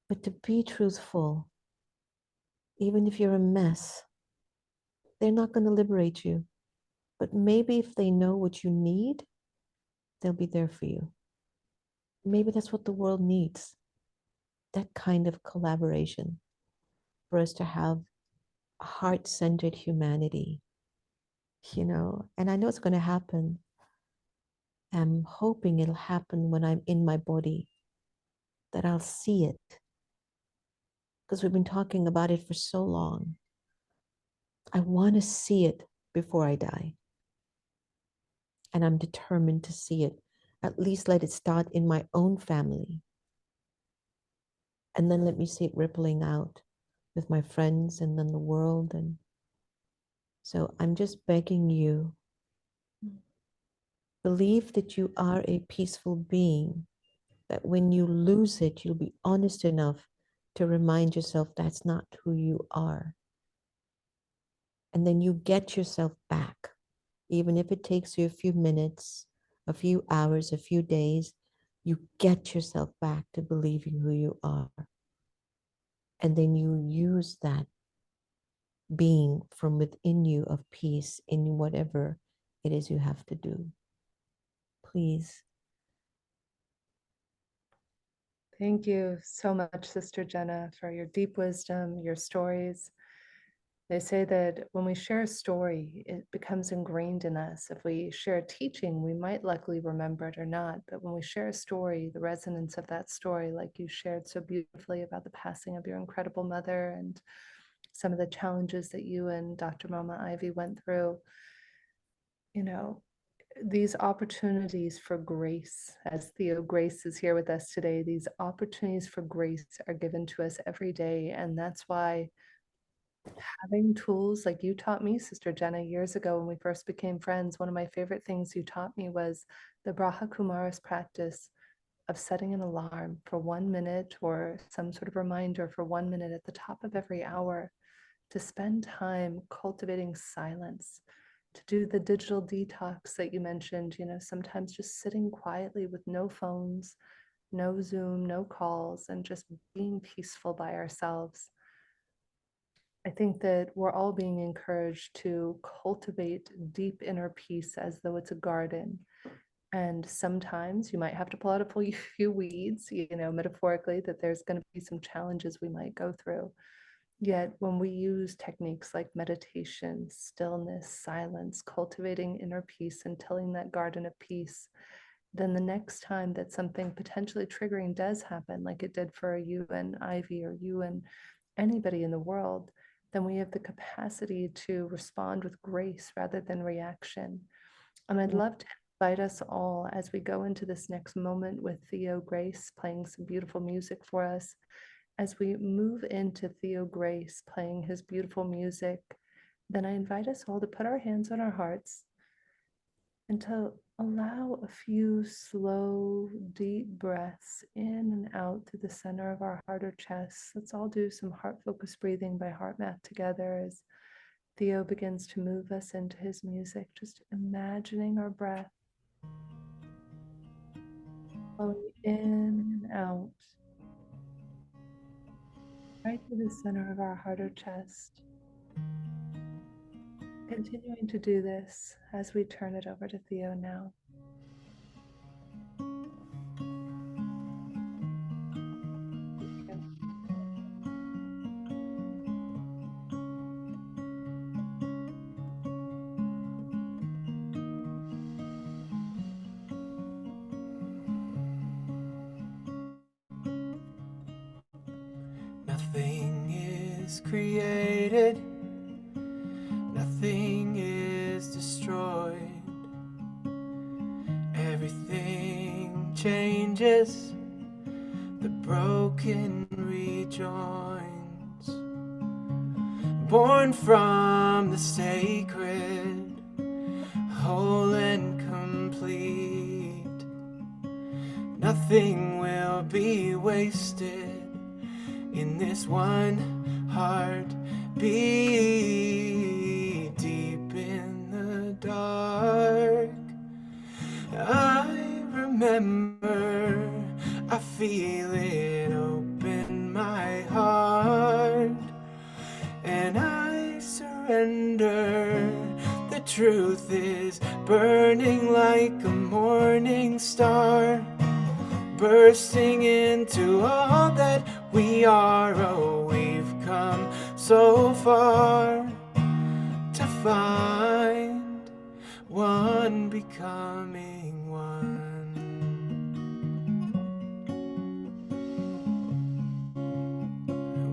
But to be truthful, even if you're a mess, they're not going to liberate you. But maybe if they know what you need, they'll be there for you. Maybe that's what the world needs, that kind of collaboration, for us to have a heart-centered humanity, you know? And I know it's going to happen. I'm hoping it'll happen when I'm in my body, that I'll see it, because we've been talking about it for so long. I want to see it before I die. And I'm determined to see it. At least let it start in my own family. And then let me see it rippling out with my friends and then the world. And so I'm just begging you, believe that you are a peaceful being, that when you lose it, you'll be honest enough to remind yourself that's not who you are. And then you get yourself back, even if it takes you a few minutes, a few hours, a few days, you get yourself back to believing who you are. And then you use that being from within you of peace in whatever it is you have to do. Please. Thank you so much, Sister Jenna, for your deep wisdom, your stories. They say that when we share a story, it becomes ingrained in us. If we share a teaching, we might luckily remember it or not. But when we share a story, the resonance of that story, like you shared so beautifully about the passing of your incredible mother and some of the challenges that you and Dr. Mama Ivy went through, you know, these opportunities for grace, as Theo Grace is here with us today, these opportunities for grace are given to us every day. And that's why having tools like you taught me, Sister Jenna, years ago when we first became friends, one of my favorite things you taught me was the Braha Kumaris practice of setting an alarm for 1 minute or some sort of reminder for 1 minute at the top of every hour to spend time cultivating silence, to do the digital detox that you mentioned, sometimes just sitting quietly with no phones, no Zoom, no calls, and just being peaceful by ourselves. I think that we're all being encouraged to cultivate deep inner peace as though it's a garden. And sometimes you might have to pull out a few weeds, metaphorically, that there's going to be some challenges we might go through. Yet when we use techniques like meditation, stillness, silence, cultivating inner peace and tilling that garden of peace, then the next time that something potentially triggering does happen, like it did for you and Ivy or you and anybody in the world, then we have the capacity to respond with grace rather than reaction. And I'd love to invite us all as we go into this next moment with Theo Grace playing some beautiful music for us. As we move into Theo Grace playing his beautiful music, then I invite us all to put our hands on our hearts and to allow a few slow, deep breaths in and out through the center of our heart or chest. Let's all do some heart-focused breathing by heart math together as Theo begins to move us into his music, just imagining our breath flowing in and out, right through the center of our heart or chest. Continuing to do this as we turn it over to Theo now. Thank you. Nothing is created, nothing is destroyed. Everything changes, the broken rejoins. Born from the sacred, whole and complete. Nothing will be wasted in this one heartbeat. Deep in the dark, I remember, I feel it open my heart, and I surrender. The truth is burning like a morning star, bursting into all that we are. Oh, we've come so far to find one becoming one.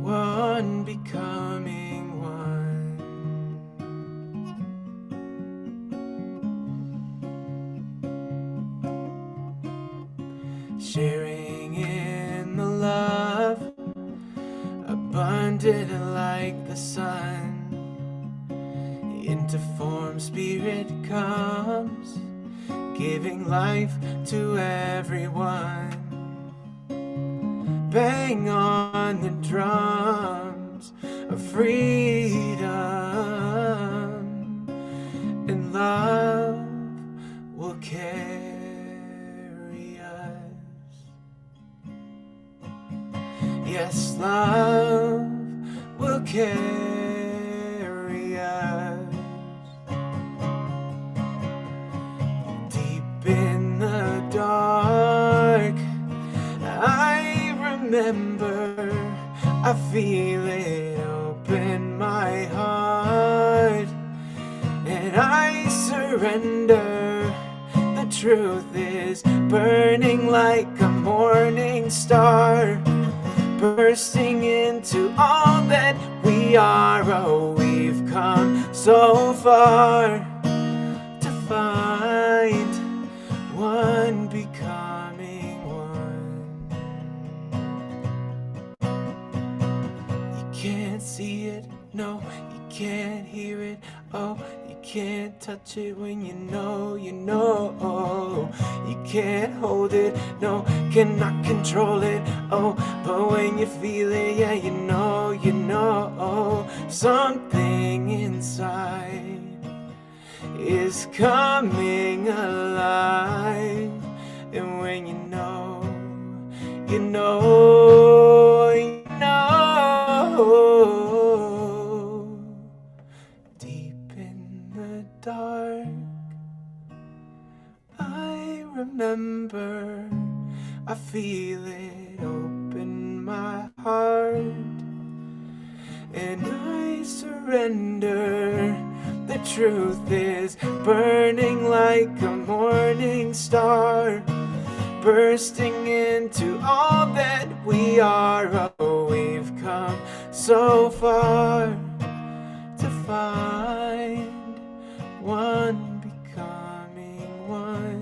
One becoming one. Sharing in the love, abundant like the sun. Into form spirit comes, giving life to everyone. Bang on the drums of freedom, and love will carry us. Yes, love will carry us. Deep in the dark, I remember, I feel it open my heart, and I surrender. The truth is burning like a morning star, bursting into all that we are. Oh, we've come so far to find one becoming one. You can't see it, no, you can't hear it, oh, you can't touch it when you know, you know, oh, you can't hold it, no, cannot control it, oh, but when you feel it, yeah, you know, oh, something inside is coming alive, and when you know, you know, you know. Deep in the dark, I remember, I feel it open my heart, and I surrender. The truth is burning like a morning star, bursting into all that we are. Oh, we've come so far to find one becoming one.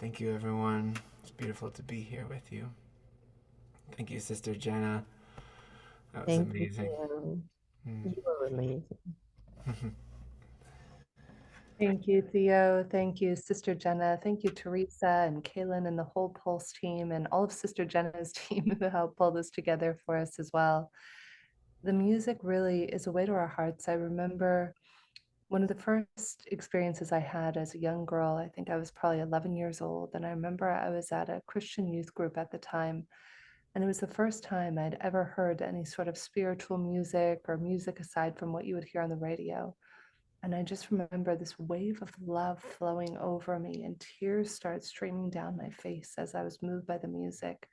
Thank you, everyone. It's beautiful to be here with you. Thank you, Sister Jenna. That was Thank you, amazing. Theo. Mm. You are amazing. Thank you, Theo. Thank you, Sister Jenna. Thank you, Teresa and Kaylin and the whole Pulse team and all of Sister Jenna's team who helped pull this together for us as well. The music really is a way to our hearts. I remember one of the first experiences I had as a young girl. I think I was probably 11 years old. And I remember I was at a Christian youth group at the time. And it was the first time I'd ever heard any sort of spiritual music or music aside from what you would hear on the radio. And I just remember this wave of love flowing over me, and tears started streaming down my face as I was moved by the music.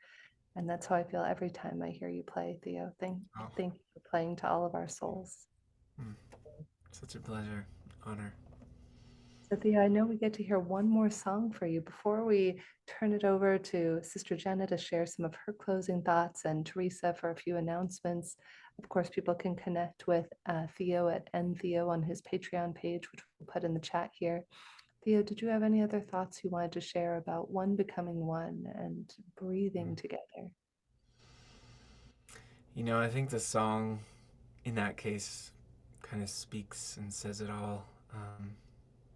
And that's how I feel every time I hear you play, Theo. Oh, Thank you for playing to all of our souls. mm. Such a pleasure, honor. So, Theo, I know we get to hear one more song for you before we turn it over to Sister Jenna to share some of her closing thoughts and Teresa for a few announcements. Of course, people can connect with Theo at ntheo on his Patreon page, which we'll put in the chat here. Theo, did you have any other thoughts you wanted to share about one becoming one and breathing together? You know, I think the song in that case kind of speaks and says it all.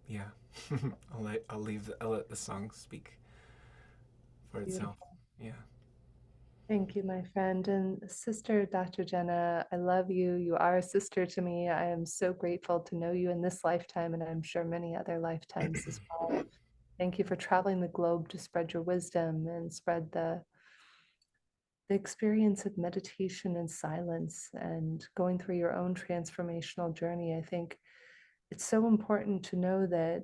Yeah, I'll let the song speak for itself. Beautiful. Yeah. Thank you, my friend. And Sister Dr. Jenna, I love you. You are a sister to me. I am so grateful to know you in this lifetime, and I'm sure many other lifetimes as well. Thank you for traveling the globe to spread your wisdom and spread the experience of meditation and silence and going through your own transformational journey. I think it's so important to know that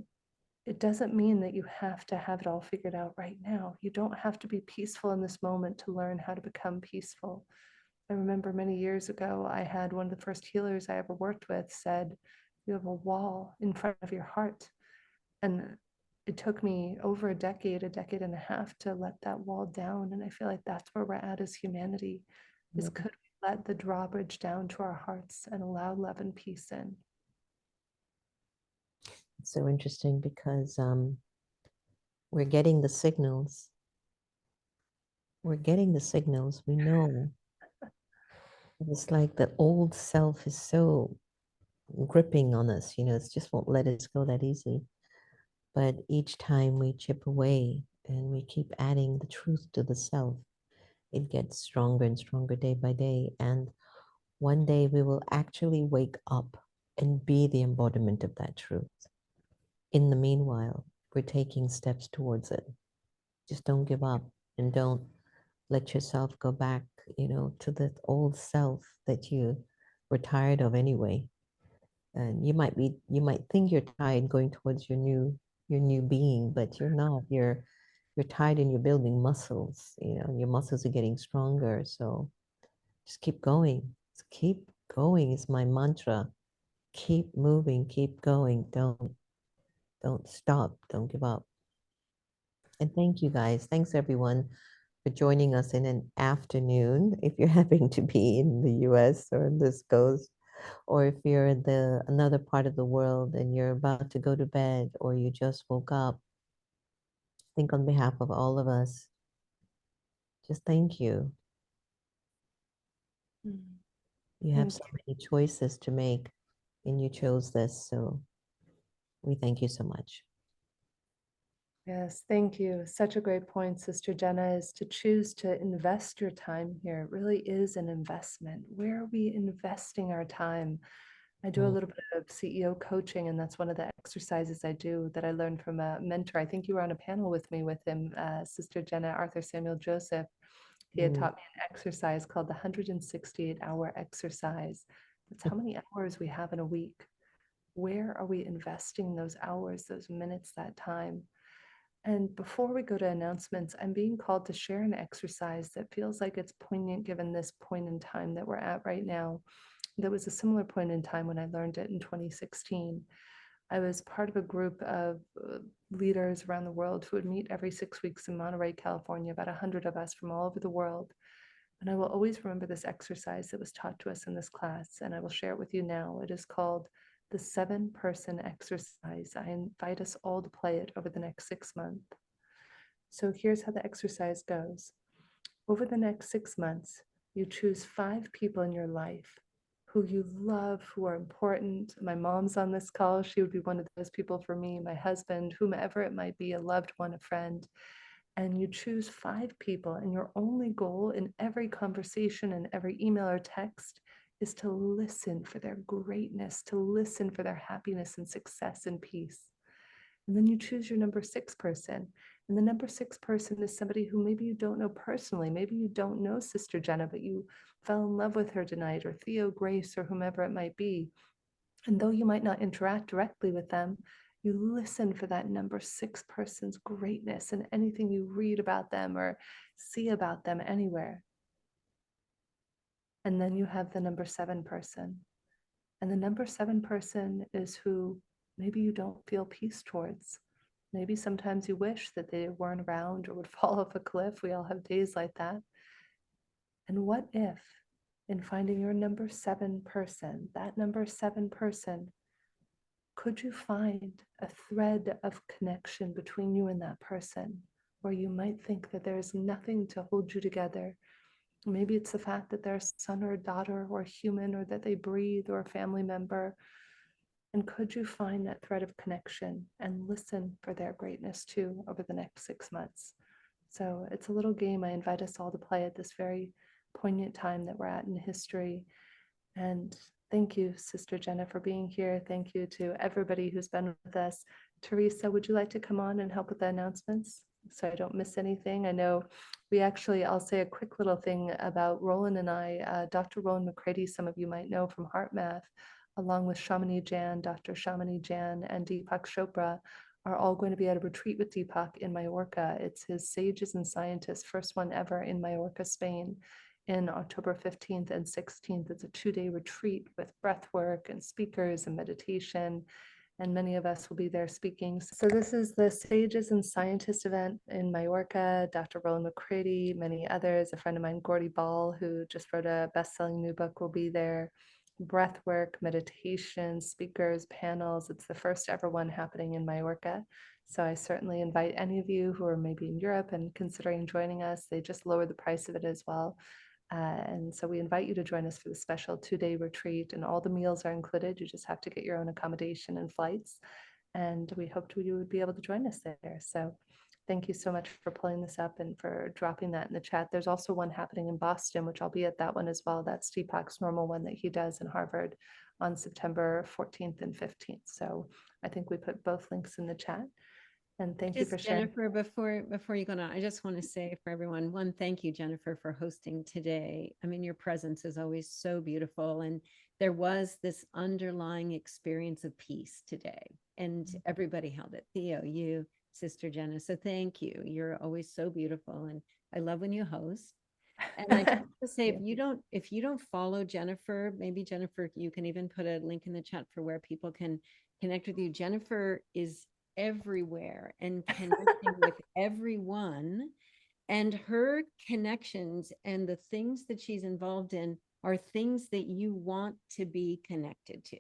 it doesn't mean that you have to have it all figured out right now. You don't have to be peaceful in this moment to learn how to become peaceful. I remember many years ago, I had one of the first healers I ever worked with said, "You have a wall in front of your heart." And it took me over a decade and a half to let that wall down. And I feel like that's where we're at as humanity, is Mm. could we let the drawbridge down to our hearts and allow love and peace in? It's so interesting because we're getting the signals. We're getting the signals. We know. It's like the old self is so gripping on us, you know, it just won't let us go that easy. But each time we chip away and we keep adding the truth to the self, it gets stronger and stronger day by day. And one day we will actually wake up and be the embodiment of that truth. In the meanwhile, we're taking steps towards it. Just don't give up and don't let yourself go back, you know, to the old self that you were tired of anyway. And you might think you're tired going towards your new being, but you're not. You're tired and you're building muscles, you know, and your muscles are getting stronger. So just keep going. Just keep going is my mantra. Keep moving, keep going. Don't stop. Don't give up. And thank you guys. Thanks everyone for joining us in an afternoon. If you're having to be in the US or in this coast, or if you're in the another part of the world and you're about to go to bed or you just woke up, I think on behalf of all of us, just thank you. Mm. You have Thank so you. many choices to make and you chose this. So we thank you so much. Yes, thank you. Such a great point, Sister Jenna, is to choose to invest your time here. It really is an investment. Where are we investing our time? I do a Mm. little bit of CEO coaching, and that's one of the exercises I do that I learned from a mentor. I think you were on a panel with me with him, Sister Jenna, Arthur Samuel Joseph. He had Mm. taught me an exercise called the 168-hour exercise. That's how many hours we have in a week. Where are we investing those hours, those minutes, that time? And before we go to announcements, I'm being called to share an exercise that feels like it's poignant given this point in time that we're at right now. There was a similar point in time when I learned it in 2016. I was part of a group of leaders around the world who would meet every 6 weeks in Monterey, California, about 100 of us from all over the world. And I will always remember this exercise that was taught to us in this class, and I will share it with you now. It is called the 7-person exercise. I invite us all to play it over the next 6 months. So here's how the exercise goes. Over the next 6 months, you choose 5 people in your life who you love, who are important. My mom's on this call. She would be one of those people for me, my husband, whomever it might be, a loved one, a friend. And you choose 5 people, and your only goal in every conversation and every email or text is to listen for their greatness, to listen for their happiness and success and peace. And then you choose your number 6 person. And the number 6 person is somebody who maybe you don't know personally. Maybe you don't know Sister Jenna, but you fell in love with her tonight, or Theo, Grace, or whomever it might be. And though you might not interact directly with them, you listen for that number 6 person's greatness and anything you read about them or see about them anywhere. And then you have the number 7 person. And the number 7 person is who maybe you don't feel peace towards. Maybe sometimes you wish that they weren't around or would fall off a cliff. We all have days like that. And what if, in finding your number 7 person, that number 7 person, could you find a thread of connection between you and that person where you might think that there's nothing to hold you together? Maybe it's the fact that they're a son or a daughter or a human, or that they breathe, or a family member. And could you find that thread of connection and listen for their greatness too over the next 6 months? So it's a little game I invite us all to play at this very poignant time that we're at in history. And thank you, Sister Jenna, for being here. Thank you to everybody who's been with us. Teresa, would you like to come on and help with the announcements so I don't miss anything? I know I'll say a quick little thing about Roland and I. Dr. Roland McCready, some of you might know from Heart Math, along with Shamini Jan, Dr. Shamini Jan, and Deepak Chopra, are all going to be at a retreat with Deepak in Mallorca. It's his Sages and Scientists first one ever in Mallorca, Spain, in October 15th and 16th. It's a 2-day retreat with breath work and speakers and meditation, and many of us will be there speaking. So this is the Sages and Scientists event in Mallorca. Dr. Roland McCready, many others, a friend of mine, Gordy Ball, who just wrote a best-selling new book, will be there. Breath work, meditation, speakers, panels. It's the first ever one happening in Mallorca. So I certainly invite any of you who are maybe in Europe and considering joining us. They just lowered the price of it as well. And so we invite you to join us for the special 2-day retreat, and all the meals are included. You just have to get your own accommodation and flights. And we hoped you would be able to join us there. So thank you so much for pulling this up and for dropping that in the chat. There's also one happening in Boston, which I'll be at that one as well. That's Deepak's normal one that he does in Harvard on September 14th and 15th. So I think we put both links in the chat. And thank you for sharing. Jennifer, before you go on, I just want to say for everyone, one, thank you, Jennifer, for hosting today. I mean, your presence is always so beautiful. And there was this underlying experience of peace today, and everybody held it. Theo, you, Sister Jenna. So thank you. You're always so beautiful. And I love when you host. And I just have to say, if you don't follow Jennifer, maybe Jennifer, you can even put a link in the chat for where people can connect with you. Jennifer is everywhere and connecting with everyone, and her connections and the things that she's involved in are things that you want to be connected to.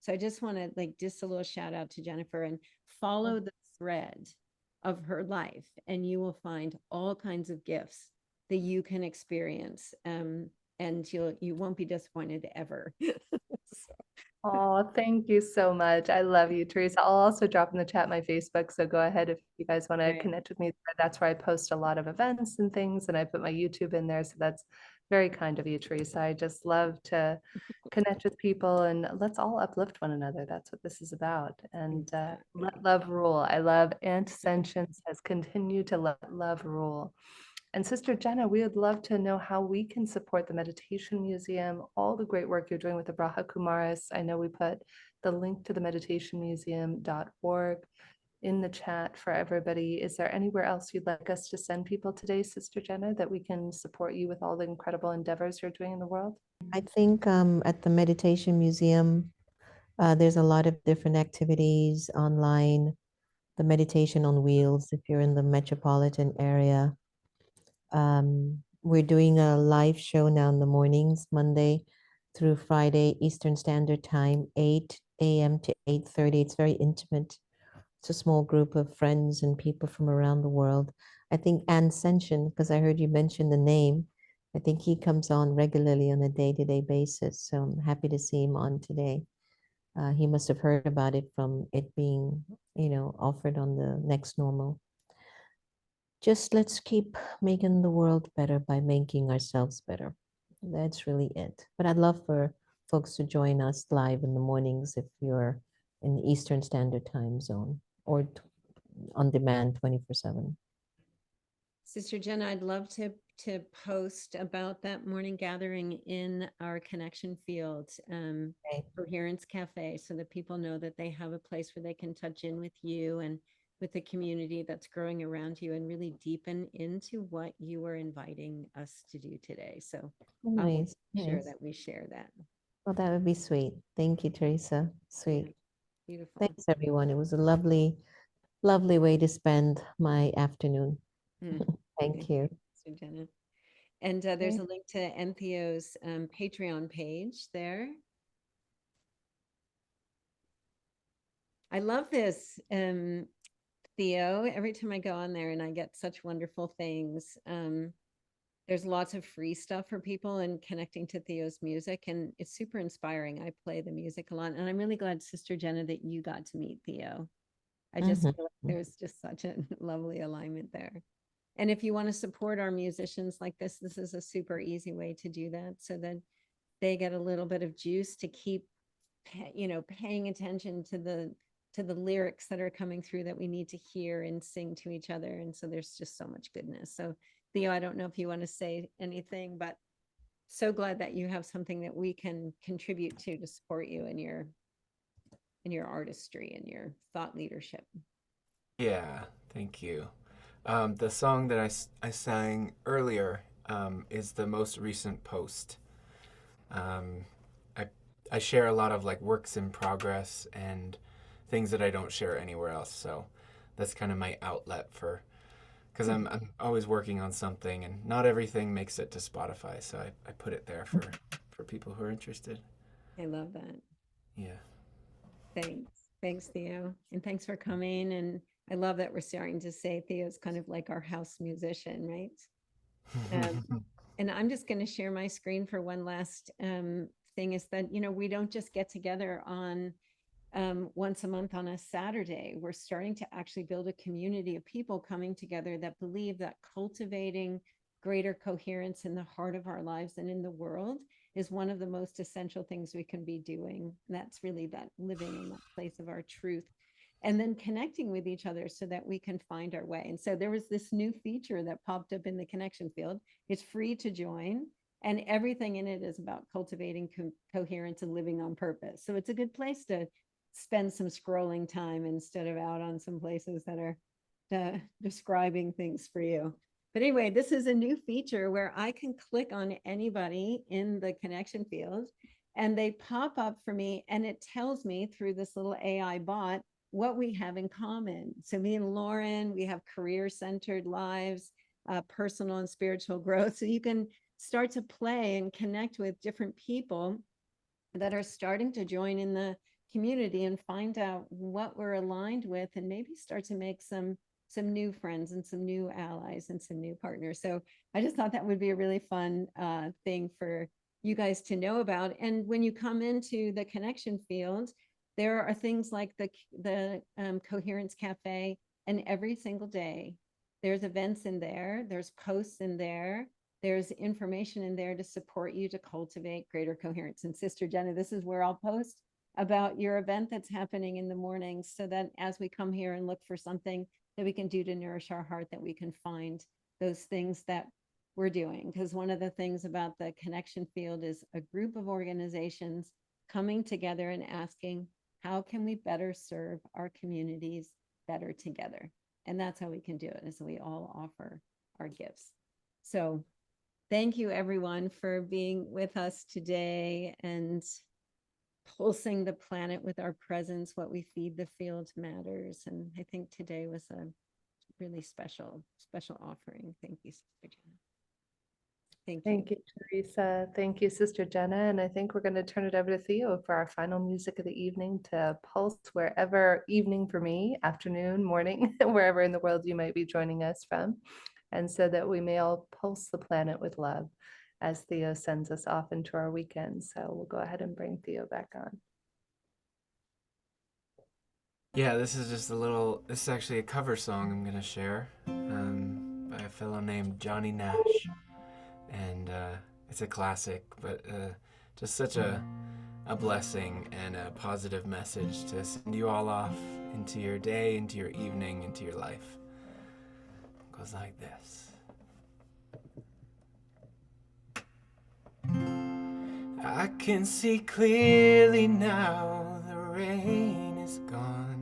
So I just want to just a little shout out to Jennifer, and follow the thread of her life, and you will find all kinds of gifts that you can experience, and you won't be disappointed ever. So. Oh, thank you so much. I love you, Teresa. I'll also drop in the chat my Facebook, so go ahead if you guys want to connect with me. That's where I post a lot of events and things, and I put my YouTube in there, so that's very kind of you, Teresa. I just love to connect with people, and let's all uplift one another. That's what this is about. And let love rule. I love Aunt Sentience has continued to let love rule. And Sister Jenna, we would love to know how we can support the Meditation Museum, all the great work you're doing with the Braha Kumaris. I know we put the link to the meditationmuseum.org in the chat for everybody. Is there anywhere else you'd like us to send people today, Sister Jenna, that we can support you with all the incredible endeavors you're doing in the world? I think at the Meditation Museum, there's a lot of different activities online. The Meditation on Wheels, if you're in the metropolitan area. We're doing a live show now in the mornings, Monday through Friday, Eastern Standard Time, 8 a.m. to 8:30. It's very intimate. It's a small group of friends and people from around the world. I think Ascension, because I heard you mention the name. I think he comes on regularly on a day-to-day basis. So I'm happy to see him on today. He must have heard about it from it being, offered on the next normal. Just let's keep making the world better by making ourselves better. That's really it. But I'd love for folks to join us live in the mornings if you're in the Eastern Standard Time zone or on demand 24/7. Sister Jenna, I'd love to post about that morning gathering in our connection field, Okay. Coherence Cafe, so that people know that they have a place where they can touch in with you and with the community that's growing around you and really deepen into what you are inviting us to do today. So Oh, I'll nice, make sure nice. that we share that. Well, that would be sweet. Thank you, Teresa. Yeah, Sweet. beautiful. Thanks, everyone. It was a lovely, lovely way to spend my afternoon. Mm. Thank you. Sister Jenna. And there's a link to Entheo's Patreon page there. I love this, Theo. Every time I go on there and I get such wonderful things. There's lots of free stuff for people and connecting to Theo's music, and it's super inspiring. I play the music a lot, and I'm really glad, Sister Jenna, that you got to meet Theo. I just feel like there's just such a lovely alignment there. And if you want to support our musicians like this is a super easy way to do that, so that they get a little bit of juice to keep, paying attention to the lyrics that are coming through that we need to hear and sing to each other. And so there's just so much goodness. So Theo, I don't know if you want to say anything, but so glad that you have something that we can contribute to support you in your artistry and your thought leadership. Yeah, thank you. The song that I sang earlier is the most recent post. I share a lot of like works in progress and things that I don't share anywhere else. So that's kind of my outlet for, because I'm always working on something and not everything makes it to Spotify. So I put it there for people who are interested. I love that. Yeah. Thanks, Theo. And thanks for coming. And I love that we're starting to say Theo's kind of like our house musician, right? And I'm just going to share my screen for one last thing is that, we don't just get together on once a month on a Saturday. We're starting to actually build a community of people coming together that believe that cultivating greater coherence in the heart of our lives and in the world is one of the most essential things we can be doing. And that's really that living in that place of our truth and then connecting with each other so that we can find our way. And so there was this new feature that popped up in the connection field. It's free to join, and everything in it is about cultivating coherence and living on purpose. So it's a good place to spend some scrolling time instead of out on some places that are describing things for you. But anyway, this is a new feature where I can click on anybody in the connection field and they pop up for me, and it tells me through this little AI bot what we have in common. So me and Lauren, we have career-centered lives, personal and spiritual growth. So you can start to play and connect with different people that are starting to join in the community and find out what we're aligned with, and maybe start to make some new friends and some new allies and some new partners. So I just thought that would be a really fun thing for you guys to know about. And when you come into the connection field, there are things like the Coherence Cafe, and every single day there's events in there, there's posts in there, there's information in there to support you to cultivate greater coherence. And Sister Jenna, this is where I'll post about your event that's happening in the mornings, so that as we come here and look for something that we can do to nourish our heart, that we can find those things that we're doing. Because one of the things about the connection field is a group of organizations coming together and asking, how can we better serve our communities better together? And that's how we can do it, is we all offer our gifts. So thank you, everyone, for being with us today and pulsing the planet with our presence. What we feed the field matters. And I think today was a really special offering. Thank you, Sister Jenna. Thank you. Thank you, Teresa. Thank you, Sister Jenna. And I think we're going to turn it over to Theo for our final music of the evening to pulse wherever, evening for me, afternoon, morning, wherever in the world you might be joining us from. And so that we may all pulse the planet with love as Theo sends us off into our weekend. So we'll go ahead and bring Theo back on. Yeah, this is just this is actually a cover song I'm going to share by a fellow named Johnny Nash. And it's a classic, but just such a blessing and a positive message to send you all off into your day, into your evening, into your life. It goes like this. I can see clearly now, the rain is gone.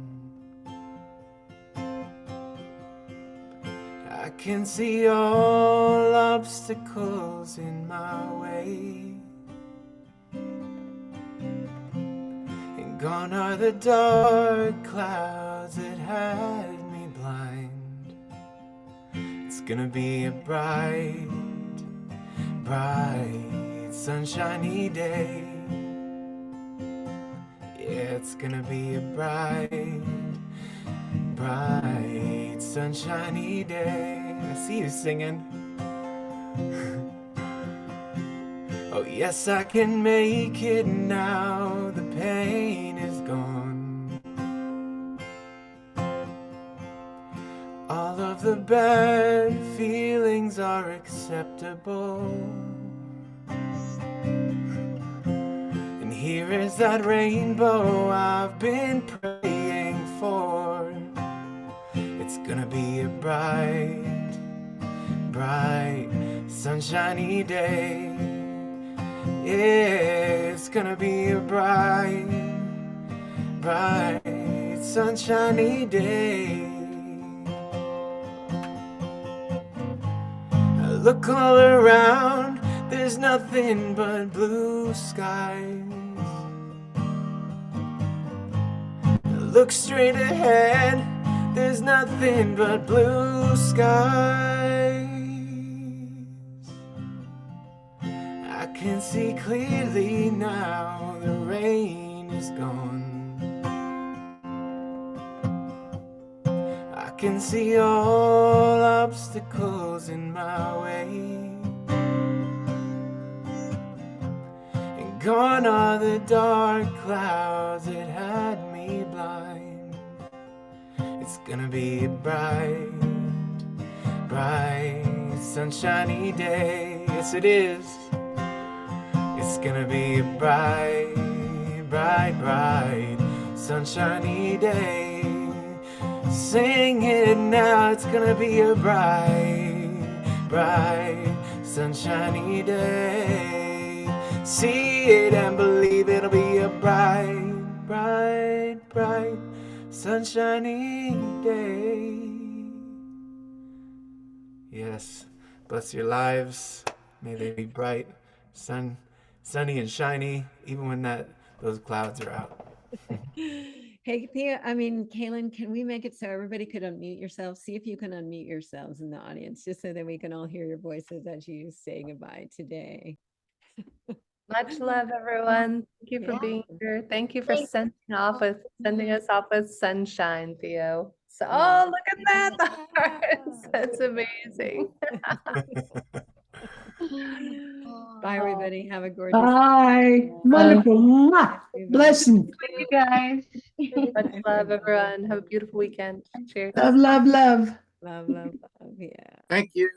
I can see all obstacles in my way, and gone are the dark clouds that had me blind. It's gonna be a bright, bright, sunshiny day. Yeah, it's gonna be a bright, bright, sunshiny day. I see you singing. Oh yes, I can make it now, the pain is gone. All of the bad feelings are acceptable. And here is that rainbow I've been praying for. It's gonna be a bright, bright, sunshiny day. Yeah, it's gonna be a bright, bright, sunshiny day. I look all around, there's nothing but blue skies. I look straight ahead, there's nothing but blue skies. I can see clearly now, the rain is gone. I can see all obstacles in my way, and gone are the dark clouds that had me blind. It's gonna be a bright, bright, sunshiny day. Yes, it is. It's gonna be a bright, bright, bright, sunshiny day. Sing it now, it's gonna be a bright, bright, sunshiny day. See it and believe it'll be a bright, bright, bright, sunshiny day. Yes, bless your lives. May they be bright, sunny and shiny, even when those clouds are out. Hey, Thea, Kaylin, can we make it so everybody could unmute yourselves? See if you can unmute yourselves in the audience, just so that we can all hear your voices as you say goodbye today. Much love, everyone. Thank you for being here. Thank you for sending us off with sunshine, Theo. So, oh, look at that, the hearts. That's amazing. Bye, everybody. Have a gorgeous Bye. Wonderful. Mwah. Blessing. You guys. Much love, everyone. Have a beautiful weekend. Cheers. Love, love, love. love, love, love. Yeah. Thank you.